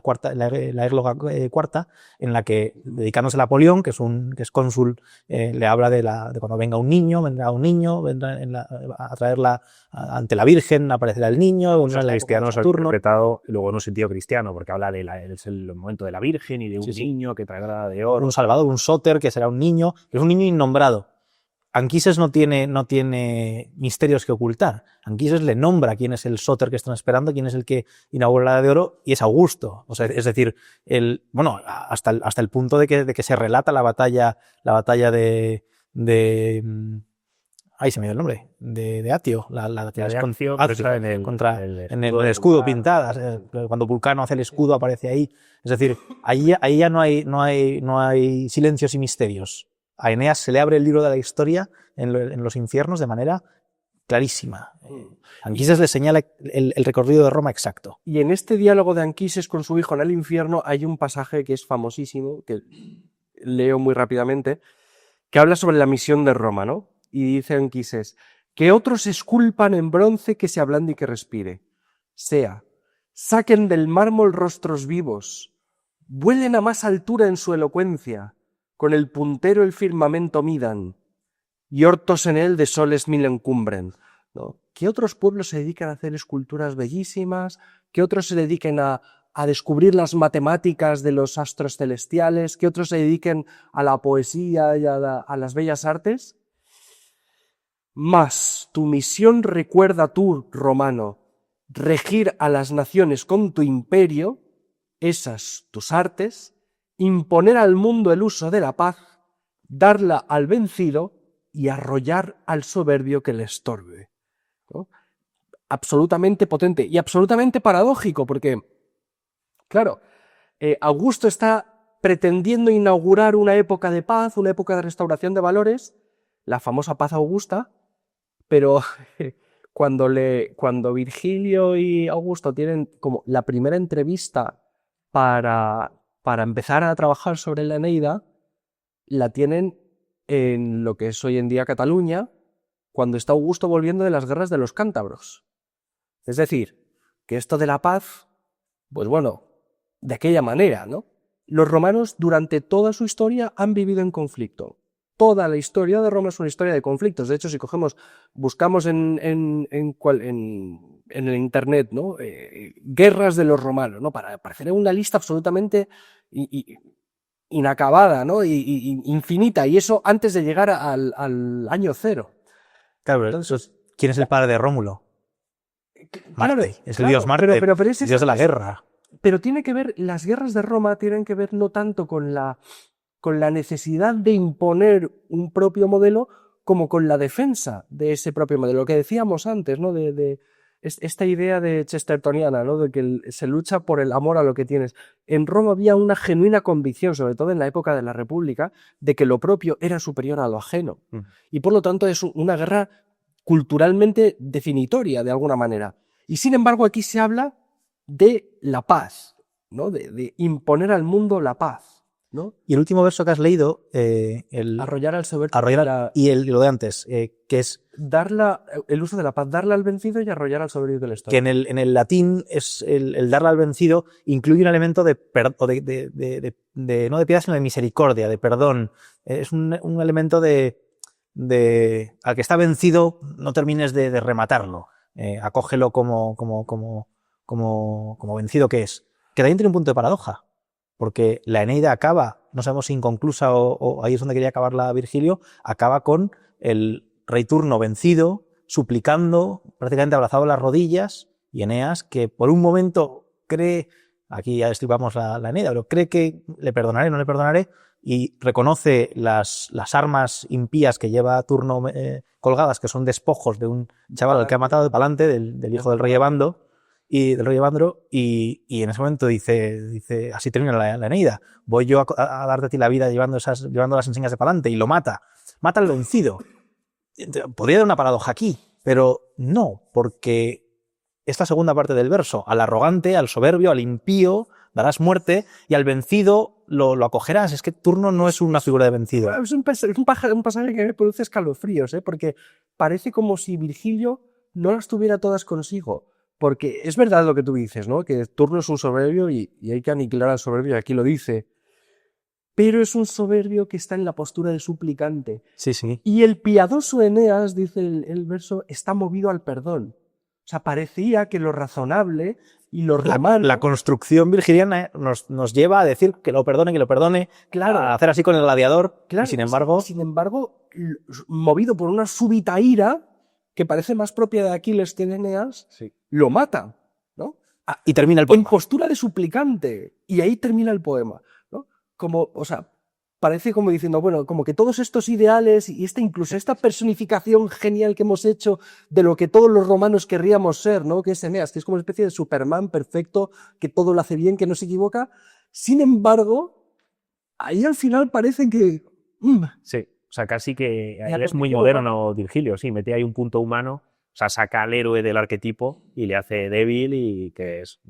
égloga cuarta, en la que, dedicándose a Apolión, que es cónsul, le habla de cuando vendrá un niño, vendrá a traerla ante la Virgen, aparecerá el niño, un cristiano interpretado luego en un sentido cristiano, porque habla es el momento de la Virgen y de un niño que traerá la Edad de Oro. Un salvador, un sóter, que será un niño, que es un niño innombrado. Anquises no tiene misterios que ocultar. Anquises le nombra quién es el sóter que están esperando, quién es el que inaugura la Edad de Oro, y es Augusto. O sea, es decir, hasta el punto de que se relata la batalla de ahí se me dio el nombre, de Atio, la batalla de Accio, contra el escudo pintada, cuando Vulcano hace el escudo aparece ahí. Es decir, ahí ya no hay silencios y misterios. A Eneas se le abre el libro de la historia en los infiernos de manera clarísima. Anquises le señala el recorrido de Roma exacto. Y en este diálogo de Anquises con su hijo en el infierno hay un pasaje que es famosísimo, que leo muy rápidamente, que habla sobre la misión de Roma, ¿no? Y dice Anquises: que otros esculpan en bronce que se ablande y que respire. Saquen del mármol rostros vivos, vuelen a más altura en su elocuencia, con el puntero el firmamento midan, y hortos en él de soles mil encumbren, ¿no? Que otros pueblos se dedican a hacer esculturas bellísimas, que otros se dediquen a a descubrir las matemáticas de los astros celestiales, que otros se dediquen a la poesía y a las bellas artes. Mas tu misión recuerda tú, romano, regir a las naciones con tu imperio, esas tus artes, imponer al mundo el uso de la paz, darla al vencido y arrollar al soberbio que le estorbe, ¿no? Absolutamente potente y absolutamente paradójico, porque, claro, Augusto está pretendiendo inaugurar una época de paz, una época de restauración de valores, la famosa paz augusta, pero cuando Virgilio y Augusto tienen como la primera entrevista para empezar a trabajar sobre la Eneida, la tienen en lo que es hoy en día Cataluña, cuando está Augusto volviendo de las guerras de los cántabros. Es decir, que esto de la paz, pues bueno, de aquella manera, ¿no? Los romanos durante toda su historia han vivido en conflicto. Toda la historia de Roma es una historia de conflictos. De hecho, si buscamos en el internet, ¿no? Guerras de los romanos, ¿no? Para aparecer una lista absolutamente inacabada, ¿no? Y infinita. Y eso antes de llegar al año cero. Claro, entonces, ¿quién es el padre de Rómulo? Marte, es el dios Marte, pero el dios de la guerra. Pero tiene que ver, las guerras de Roma tienen que ver no tanto con la necesidad de imponer un propio modelo como con la defensa de ese propio modelo. Lo que decíamos antes, ¿no? De esta idea de chestertoniana, ¿no? De que se lucha por el amor a lo que tienes. En Roma había una genuina convicción, sobre todo en la época de la República, de que lo propio era superior a lo ajeno. Y por lo tanto es una guerra culturalmente definitoria, de alguna manera. Y sin embargo aquí se habla de la paz, ¿no? De imponer al mundo la paz, ¿no? Y el último verso que has leído, arrollar al soberbio. Y lo de antes, que es el uso de la paz, darla al vencido y arrollar al soberbio que le estorba. Que en el latín es el darla al vencido incluye un elemento no de piedad, sino de misericordia, de perdón. Es un elemento de al que está vencido no termines de rematarlo, acógelo como vencido que es. Que también tiene un punto de paradoja, porque la Eneida acaba, no sabemos si inconclusa o ahí es donde quería acabarla Virgilio, acaba con el rey Turno vencido, suplicando, prácticamente abrazado a las rodillas, y Eneas, que por un momento cree, aquí ya destripamos la Eneida, pero cree que le perdonaré, no le perdonaré, y reconoce las armas impías que lleva Turno colgadas, que son despojos de un chaval al que ha matado de Palante, del hijo del rey Evandro, y en ese momento dice así termina la Eneida, voy yo a darte a ti la vida llevando las enseñas de Palante, y lo mata al vencido. Podría dar una paradoja aquí, pero no, porque esta segunda parte del verso, al arrogante, al soberbio, al impío darás muerte, y al vencido lo acogerás. Es que Turno no es una figura de vencido. Es un pasaje que me produce escalofríos, porque parece como si Virgilio no las tuviera todas consigo. Porque es verdad lo que tú dices, ¿no? Que Turno es un soberbio y hay que aniquilar al soberbio, y aquí lo dice. Pero es un soberbio que está en la postura de suplicante. Sí, sí. Y el piadoso Eneas, dice el verso, está movido al perdón. O sea, parecía que lo razonable y lo romano... La construcción virgiliana nos lleva a decir que lo perdone, claro, a hacer así con el gladiador, claro, y sin embargo, movido por una súbita ira, que parece más propia de Aquiles que de Eneas, sí, lo mata, ¿no? Y termina el poema. En postura de suplicante, y ahí termina el poema, ¿no? Como, o sea, parece como diciendo, bueno, como que todos estos ideales y incluso esta personificación genial que hemos hecho de lo que todos los romanos querríamos ser, ¿no? Que es Eneas, que es como una especie de Superman perfecto, que todo lo hace bien, que no se equivoca. Sin embargo, ahí al final parece que... Sí, o sea, casi que es muy moderno Virgilio, sí, mete ahí un punto humano, o sea, saca al héroe del arquetipo y le hace débil, y que es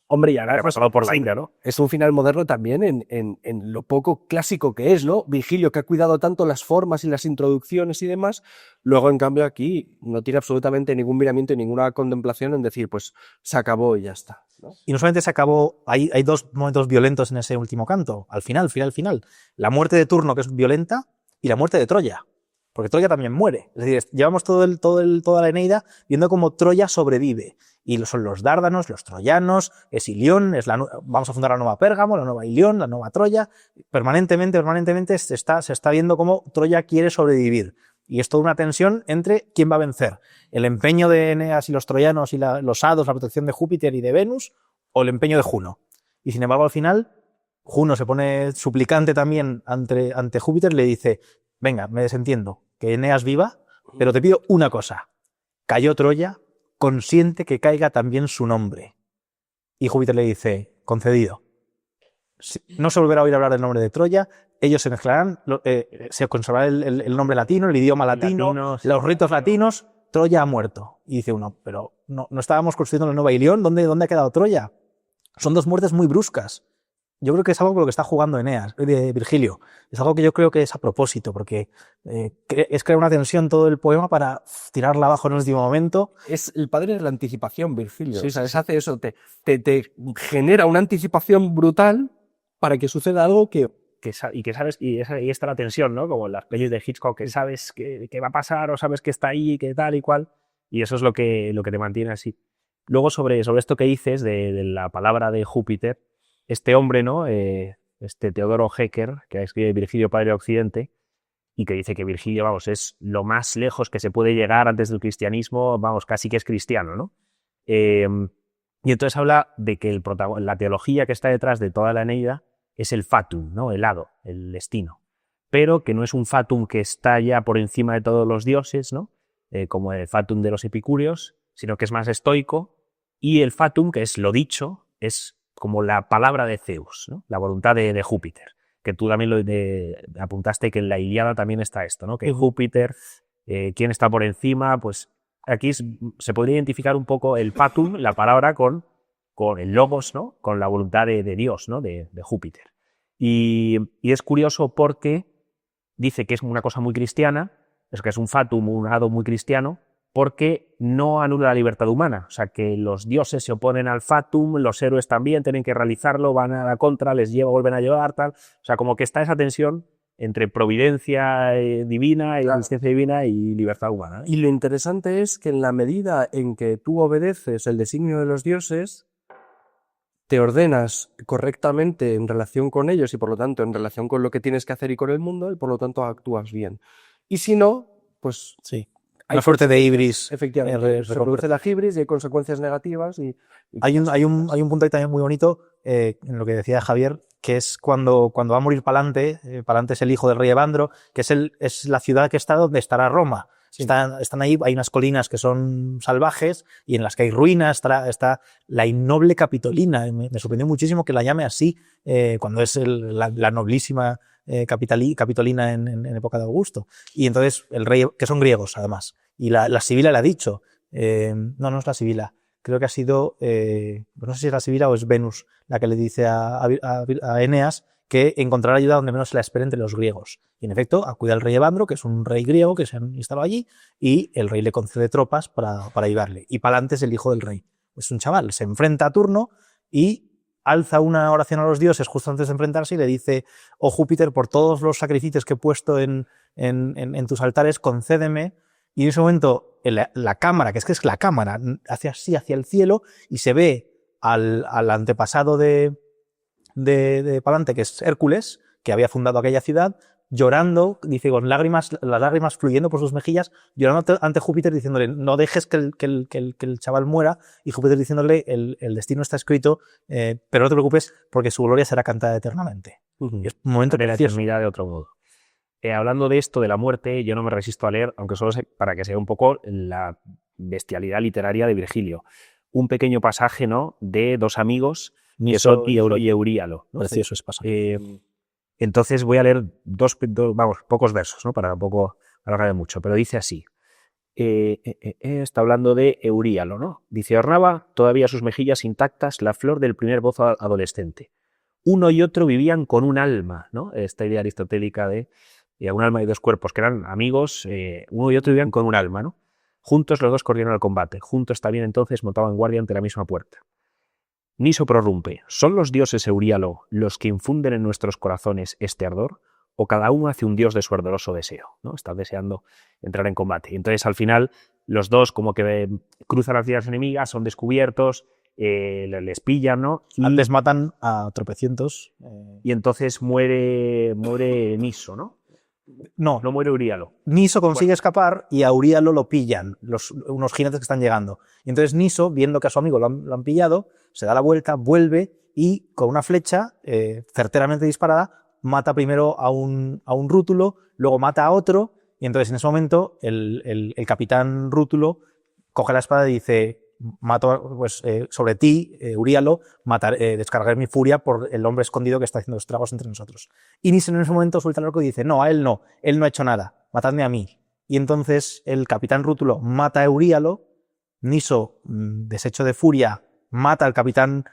hombre, y ahora pasado por la ira, ¿no? Es un final moderno también en lo poco clásico que es, ¿no? Virgilio, que ha cuidado tanto las formas y las introducciones y demás, luego en cambio aquí no tiene absolutamente ningún miramiento y ninguna contemplación en decir, pues se acabó y ya está, ¿no? Y no solamente se acabó, hay dos momentos violentos en ese último canto, al final, la muerte de Turno, que es violenta, y la muerte de Troya, porque Troya también muere. Es decir, llevamos toda la Eneida viendo cómo Troya sobrevive. Y son los dárdanos, los troyanos, es Ilión, vamos a fundar la nueva Pérgamo, la nueva Ilión, la nueva Troya. Permanentemente se está viendo cómo Troya quiere sobrevivir. Y es toda una tensión entre quién va a vencer. El empeño de Eneas y los troyanos y los hados, la protección de Júpiter y de Venus, o el empeño de Juno. Y sin embargo, al final, Juno se pone suplicante también ante Júpiter y le dice: venga, me desentiendo, que Eneas viva, pero te pido una cosa. Cayó Troya, consiente que caiga también su nombre. Y Júpiter le dice: concedido. No se volverá a oír hablar del nombre de Troya, ellos se mezclarán, se conservará el nombre latino, el idioma latino, los ritos latinos, Troya ha muerto. Y dice uno: pero no estábamos construyendo la nueva Ilión, ¿dónde ha quedado Troya? Son dos muertes muy bruscas. Yo creo que es algo con lo que está jugando Virgilio. Es algo que yo creo que es a propósito, porque es crear una tensión todo el poema para tirarla abajo en el último momento. Es el padre de la anticipación, Virgilio. Sí, o sea, sí. hace eso, te genera una anticipación brutal para que suceda algo que sabes, y ahí está la tensión, ¿no? Como en las pelis de Hitchcock, que sabes que va a pasar o sabes que está ahí, que tal y cual, y eso es lo que te mantiene así. Luego sobre esto que dices de la palabra de Júpiter, este hombre, ¿no? Este Teodoro Hecker, que escribe Virgilio, padre de Occidente, y que dice que Virgilio, vamos, es lo más lejos que se puede llegar antes del cristianismo, vamos, casi que es cristiano, ¿no? Y entonces habla de que la teología que está detrás de toda la Eneida es el fatum, ¿no? El hado, el destino. Pero que no es un fatum que está ya por encima de todos los dioses, ¿no? Como el fatum de los epicúreos, sino que es más estoico. Y el fatum, que es lo dicho, es como la palabra de Zeus, ¿no? La voluntad de Júpiter. Que tú también apuntaste que en la Ilíada también está esto, ¿no? Que Júpiter, ¿quién está por encima? Pues aquí se podría identificar un poco el fatum, la palabra, con el logos, ¿no? Con la voluntad de Dios, ¿no? De Júpiter. Y es curioso porque dice que es una cosa muy cristiana, es que es un fatum, un hado muy cristiano, porque no anula la libertad humana. O sea, que los dioses se oponen al fatum, los héroes también tienen que realizarlo, van a la contra, vuelven a llevar, tal. O sea, como que está esa tensión entre providencia divina y existencia divina y libertad humana, ¿eh? Y lo interesante es que en la medida en que tú obedeces el designio de los dioses, te ordenas correctamente en relación con ellos y por lo tanto en relación con lo que tienes que hacer y con el mundo, y por lo tanto actúas bien. Y si no, pues sí. Una suerte de hibris. Efectivamente, se produce la hibris y hay consecuencias negativas. Hay un punto ahí también muy bonito en lo que decía Javier, que es cuando va a morir Palante. Palante es el hijo del rey Evandro, que es la ciudad que está donde estará Roma. Sí. Están ahí, hay unas colinas que son salvajes y en las que hay ruinas, está la innoble Capitolina. Me sorprendió muchísimo que la llame así, cuando es la noblísima Capitolina en época de Augusto. Y entonces el rey, que son griegos además, y la Sibila le ha dicho, no es la Sibila, creo que ha sido, no sé si es la Sibila o es Venus la que le dice a Eneas que encontrará ayuda donde menos se la espera entre los griegos. Y en efecto, acude al rey Evandro, que es un rey griego que se han instalado allí, y el rey le concede tropas para ayudarle. Y Palante es el hijo del rey. Es un chaval, se enfrenta a turno y alza una oración a los dioses justo antes de enfrentarse y le dice: oh Júpiter, por todos los sacrificios que he puesto en tus altares, concédeme. Y en ese momento la cámara, que es la cámara, hace así hacia el cielo y se ve al antepasado de Palante, que es Hércules, que había fundado aquella ciudad, llorando, dice, con las lágrimas fluyendo por sus mejillas, llorando ante Júpiter, diciéndole: no dejes que el chaval muera, y Júpiter diciéndole: el destino está escrito, pero no te preocupes porque su gloria será cantada eternamente. Y es un momento de la eternidad de otro modo. Hablando de esto, de la muerte, yo no me resisto a leer, aunque solo para que sea un poco la bestialidad literaria de Virgilio. Un pequeño pasaje, ¿no?, de dos amigos, Niso y Euríalo, ¿no? Precioso ese pasaje. Entonces voy a leer pocos versos, ¿no?, para tampoco alargar mucho, pero dice así. Está hablando de Euríalo, ¿no? Dice: ornaba todavía sus mejillas intactas la flor del primer bozo adolescente. Uno y otro vivían con un alma, ¿no? Esta idea aristotélica de un alma y dos cuerpos, que eran amigos, uno y otro vivían con un alma, ¿no? Juntos los dos corrieron al combate, juntos también entonces montaban guardia ante la misma puerta. Niso prorrumpe: ¿son los dioses, Euríalo, los que infunden en nuestros corazones este ardor? o cada uno hace un dios de su ardoroso deseo, ¿no? Están deseando entrar en combate. Y entonces, al final, los dos como que cruzan las líneas enemigas, son descubiertos, les pillan, ¿no? Antes matan a tropecientos. Y entonces muere Niso, ¿no? No, No muere Euríalo. Niso consigue escapar y a Euríalo lo pillan unos jinetes que están llegando. Y entonces Niso, viendo que a su amigo lo han pillado, se da la vuelta, vuelve y con una flecha certeramente disparada mata primero a un rútulo, luego mata a otro, y entonces en ese momento el capitán rútulo coge la espada y dice: mato pues, sobre ti, Euríalo, descargaré mi furia por el hombre escondido que está haciendo estragos entre nosotros. Y Niso en ese momento suelta el arco y dice: no, a él no ha hecho nada, matadme a mí. Y entonces el capitán rútulo mata a Euríalo, Niso, deshecho de furia, mata al capitán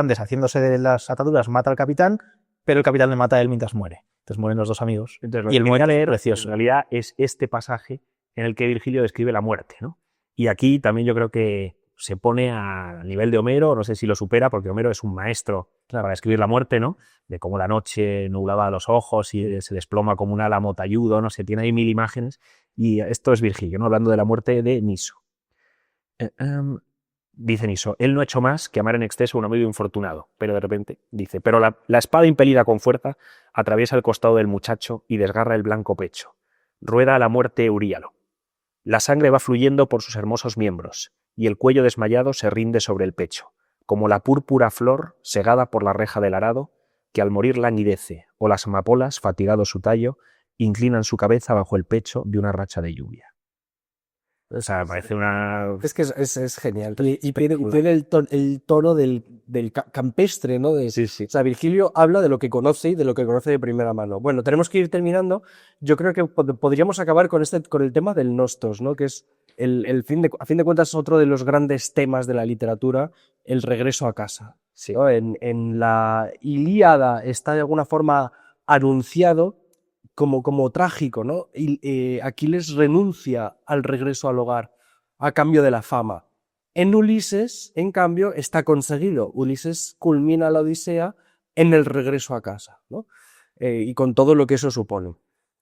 deshaciéndose de las ataduras, mata al capitán, pero el capitán le mata a él mientras muere. Entonces mueren los dos amigos. Entonces, y él muere precioso. En realidad es este pasaje en el que Virgilio describe la muerte, ¿no? Y aquí también yo creo que se pone al nivel de Homero, no sé si lo supera, porque Homero es un maestro para describir la muerte, ¿no? De cómo la noche nublaba los ojos y se desploma como un álamo talludo, no sé, tiene ahí 1000 imágenes. Y esto es Virgilio, ¿no? Hablando de la muerte de Niso. Dice Niso: él no ha hecho más que amar en exceso a un amigo infortunado, pero de repente dice: pero la espada impelida con fuerza atraviesa el costado del muchacho y desgarra el blanco pecho. Rueda a la muerte Euríalo. La sangre va fluyendo por sus hermosos miembros, y el cuello desmayado se rinde sobre el pecho, como la púrpura flor segada por la reja del arado, que al morir languidece, o las amapolas, fatigado su tallo, inclinan su cabeza bajo el pecho de una racha de lluvia. O sea, me parece una... Es que es genial. Y tiene el tono del campestre, ¿no? Sí. O sea, Virgilio habla de lo que conoce y de lo que conoce de primera mano. Bueno, tenemos que ir terminando. Yo creo que podríamos acabar con el tema del Nostos, ¿no? Que es a fin de cuentas, otro de los grandes temas de la literatura, el regreso a casa. Sí. ¿No? En la Ilíada está de alguna forma anunciado como trágico, ¿no? Y Aquiles renuncia al regreso al hogar a cambio de la fama. En Ulises, en cambio, está conseguido. Ulises culmina la Odisea en el regreso a casa, ¿no? Y con todo lo que eso supone.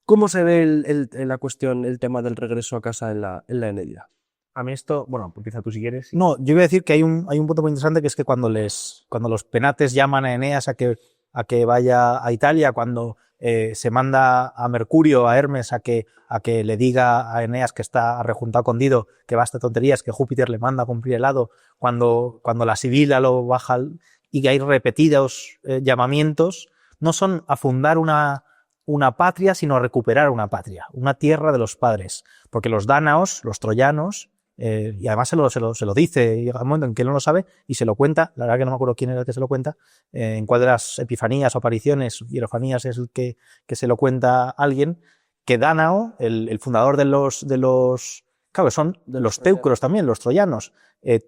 ¿Cómo se ve la cuestión, el tema del regreso a casa en la Eneida? A mí esto, bueno, empieza tú si quieres. No, yo iba a decir que hay un punto muy interesante, que es que cuando los penates llaman a Eneas a que vaya a Italia, cuando se manda a Mercurio, a Hermes, a que le diga a Eneas, que está rejuntado con Dido, que basta tonterías, que Júpiter le manda a cumplir el hado, cuando la Sibila lo baja, y que hay repetidos llamamientos, no son a fundar una patria, sino a recuperar una patria, una tierra de los padres, porque los dánaos, los troyanos, y además se lo dice, y llega un momento en que él no lo sabe y se lo cuenta. La verdad que no me acuerdo quién era el que se lo cuenta, en cuál de las epifanías o apariciones, hierofanías, es el que se lo cuenta a alguien, que Dánao, el fundador de los claro, son de los teucros también, los troyanos.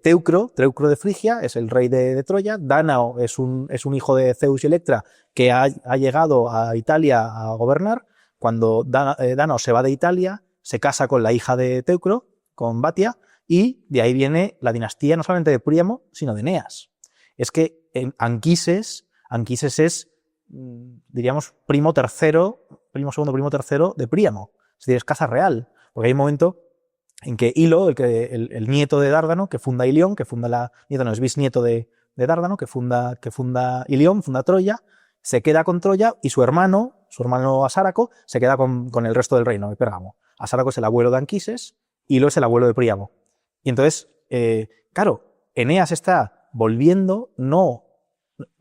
Teucro de Frigia es el rey de Troya. Dánao es un hijo de Zeus y Electra que ha llegado a Italia a gobernar. Cuando Dánao se va de Italia, se casa con la hija de Teucro, con Batia, y de ahí viene la dinastía no solamente de Príamo, sino de Eneas. Es que Anquises es, diríamos, primo segundo, primo tercero de Príamo. Es decir, es casa real, porque hay un momento en que Hilo, el nieto de Dárdano, que funda Ilión, es bisnieto de Dárdano, que funda Ilión, funda Troya, se queda con Troya, y su hermano Asáraco se queda con el resto del reino de Pérgamo. Asáraco es el abuelo de Anquises, Hilo es el abuelo de Príamo. Y entonces, claro, Eneas está volviendo, no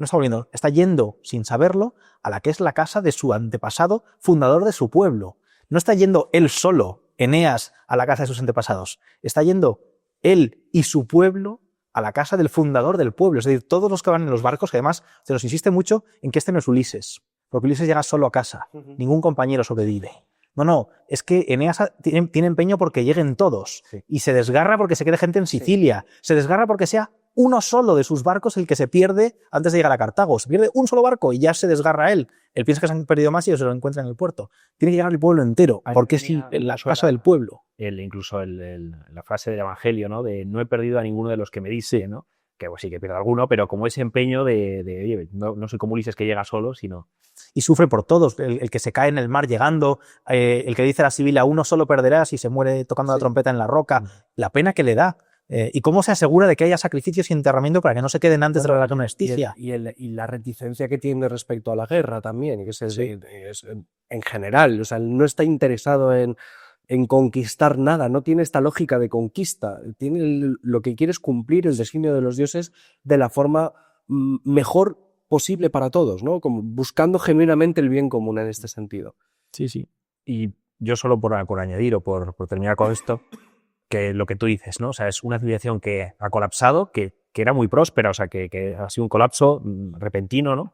está volviendo, está yendo sin saberlo a la que es la casa de su antepasado, fundador de su pueblo. No está yendo él solo, Eneas, a la casa de sus antepasados. Está yendo él y su pueblo a la casa del fundador del pueblo. Es decir, todos los que van en los barcos, que además se nos insiste mucho en que este no es Ulises, porque Ulises llega solo a casa, ningún compañero sobrevive. No, es que Eneas tiene empeño porque lleguen todos, sí. Y se desgarra porque se quede gente en Sicilia, sí. Se desgarra porque sea uno solo de sus barcos el que se pierde antes de llegar a Cartago. Se pierde un solo barco y ya se desgarra él. Él piensa que se han perdido más y ellos se lo encuentran en el puerto. Tiene que llegar el pueblo entero, porque es la casa del pueblo. Incluso la frase del Evangelio, ¿no? De no he perdido a ninguno de los que me dice, ¿no? Que pues, sí que pierdo alguno, pero como ese empeño de oye, no soy como Ulises que llega solo, sino... y sufre por todos, el que se cae en el mar llegando, el que dice a la Sibila, uno solo perderás y se muere tocando la trompeta en la roca, la pena que le da. Y cómo se asegura de que haya sacrificios y enterramiento para que no se queden antes de la armisticia. Y la reticencia que tiene respecto a la guerra también, que es en general, o sea, no está interesado en conquistar nada, no tiene esta lógica de conquista, lo que quiere es cumplir el designio de los dioses de la forma mejor posible para todos, ¿no? Como buscando genuinamente el bien común en este sentido. Sí, sí. Y yo solo por añadir o por terminar con esto, que lo que tú dices, ¿no? O sea, es una civilización que ha colapsado, que era muy próspera, o sea, que ha sido un colapso repentino, ¿no?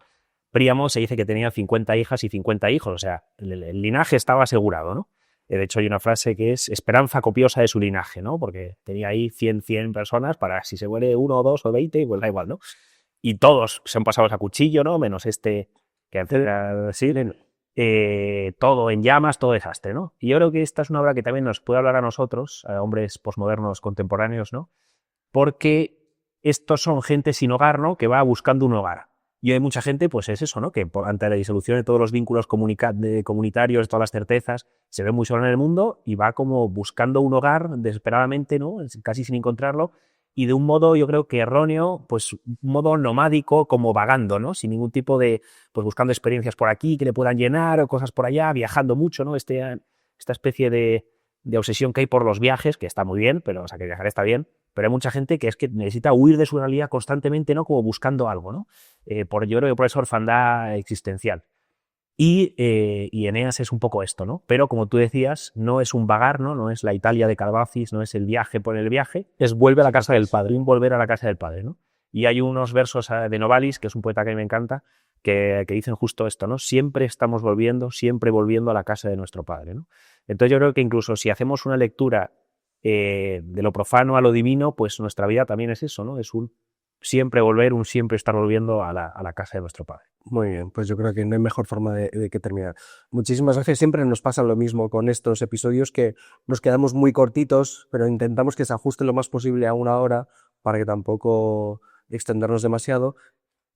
Príamo se dice que tenía 50 hijas y 50 hijos, o sea, el linaje estaba asegurado, ¿no? De hecho, hay una frase que es esperanza copiosa de su linaje, ¿no? Porque tenía ahí 100 personas para si se muere 1 o 2 o 20, pues da igual, ¿no? Y todos se han pasado a cuchillo, ¿no? Menos este que antes era Siren. Todo en llamas, todo desastre, ¿no? Y yo creo que esta es una obra que también nos puede hablar a nosotros, a hombres posmodernos contemporáneos, ¿no? Porque estos son gente sin hogar, ¿no? Que va buscando un hogar. Y hay mucha gente, pues es eso, ¿no? Que ante la disolución de todos los vínculos comunitarios, todas las certezas, se ve muy solo en el mundo y va como buscando un hogar desesperadamente, ¿no? Casi sin encontrarlo. Y de un modo, yo creo que erróneo, pues un modo nomádico, como vagando, ¿no? Sin ningún tipo de, pues buscando experiencias por aquí que le puedan llenar o cosas por allá, viajando mucho, ¿no? Esta especie de obsesión que hay por los viajes, que está muy bien, pero, o sea, que viajar está bien, pero hay mucha gente que es que necesita huir de su realidad constantemente, ¿no? Como buscando algo, ¿no? Yo creo que por esa orfandad existencial. Y Eneas es un poco esto, ¿no? Pero como tú decías, no es un vagar, ¿no? No es la Italia de Calvacis, no es el viaje por el viaje. Es vuelve a la casa del padre. Un volver a la casa del padre, ¿no? Y hay unos versos de Novalis, que es un poeta que me encanta, que dicen justo esto, ¿no? Siempre estamos siempre volviendo a la casa de nuestro padre, ¿no? Entonces yo creo que incluso si hacemos una lectura de lo profano a lo divino, pues nuestra vida también es eso, ¿no? Es un siempre volver, un siempre estar volviendo a la casa de nuestro padre. Muy bien, pues yo creo que no hay mejor forma de que terminar. Muchísimas gracias. Siempre nos pasa lo mismo con estos episodios, que nos quedamos muy cortitos, pero intentamos que se ajuste lo más posible a 1 hora para que tampoco extendernos demasiado.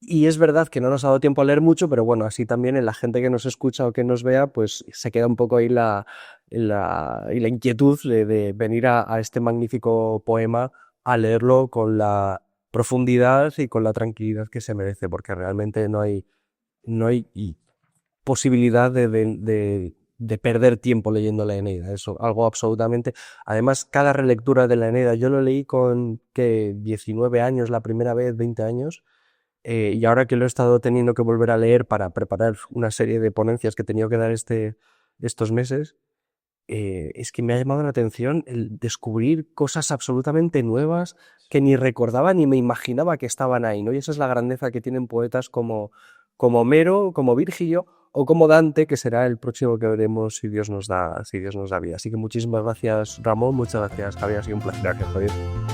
Y es verdad que no nos ha dado tiempo a leer mucho, pero bueno, así también en la gente que nos escucha o que nos vea, pues se queda un poco ahí la inquietud de venir a este magnífico poema a leerlo con la profundidad y con la tranquilidad que se merece, porque realmente no hay posibilidad de perder tiempo leyendo la Eneida. Es algo absolutamente... Además, cada relectura de la Eneida, yo lo leí con 19 años la primera vez, 20 años, y ahora que lo he estado teniendo que volver a leer para preparar una serie de ponencias que he tenido que dar estos meses, es que me ha llamado la atención el descubrir cosas absolutamente nuevas que ni recordaba ni me imaginaba que estaban ahí, ¿no? Y esa es la grandeza que tienen poetas como Homero, como Virgilio o como Dante, que será el próximo que veremos si Dios nos da vida. Así que muchísimas gracias, Ramón, muchas gracias, Javier, ha sido un placer. Gracias, Javier.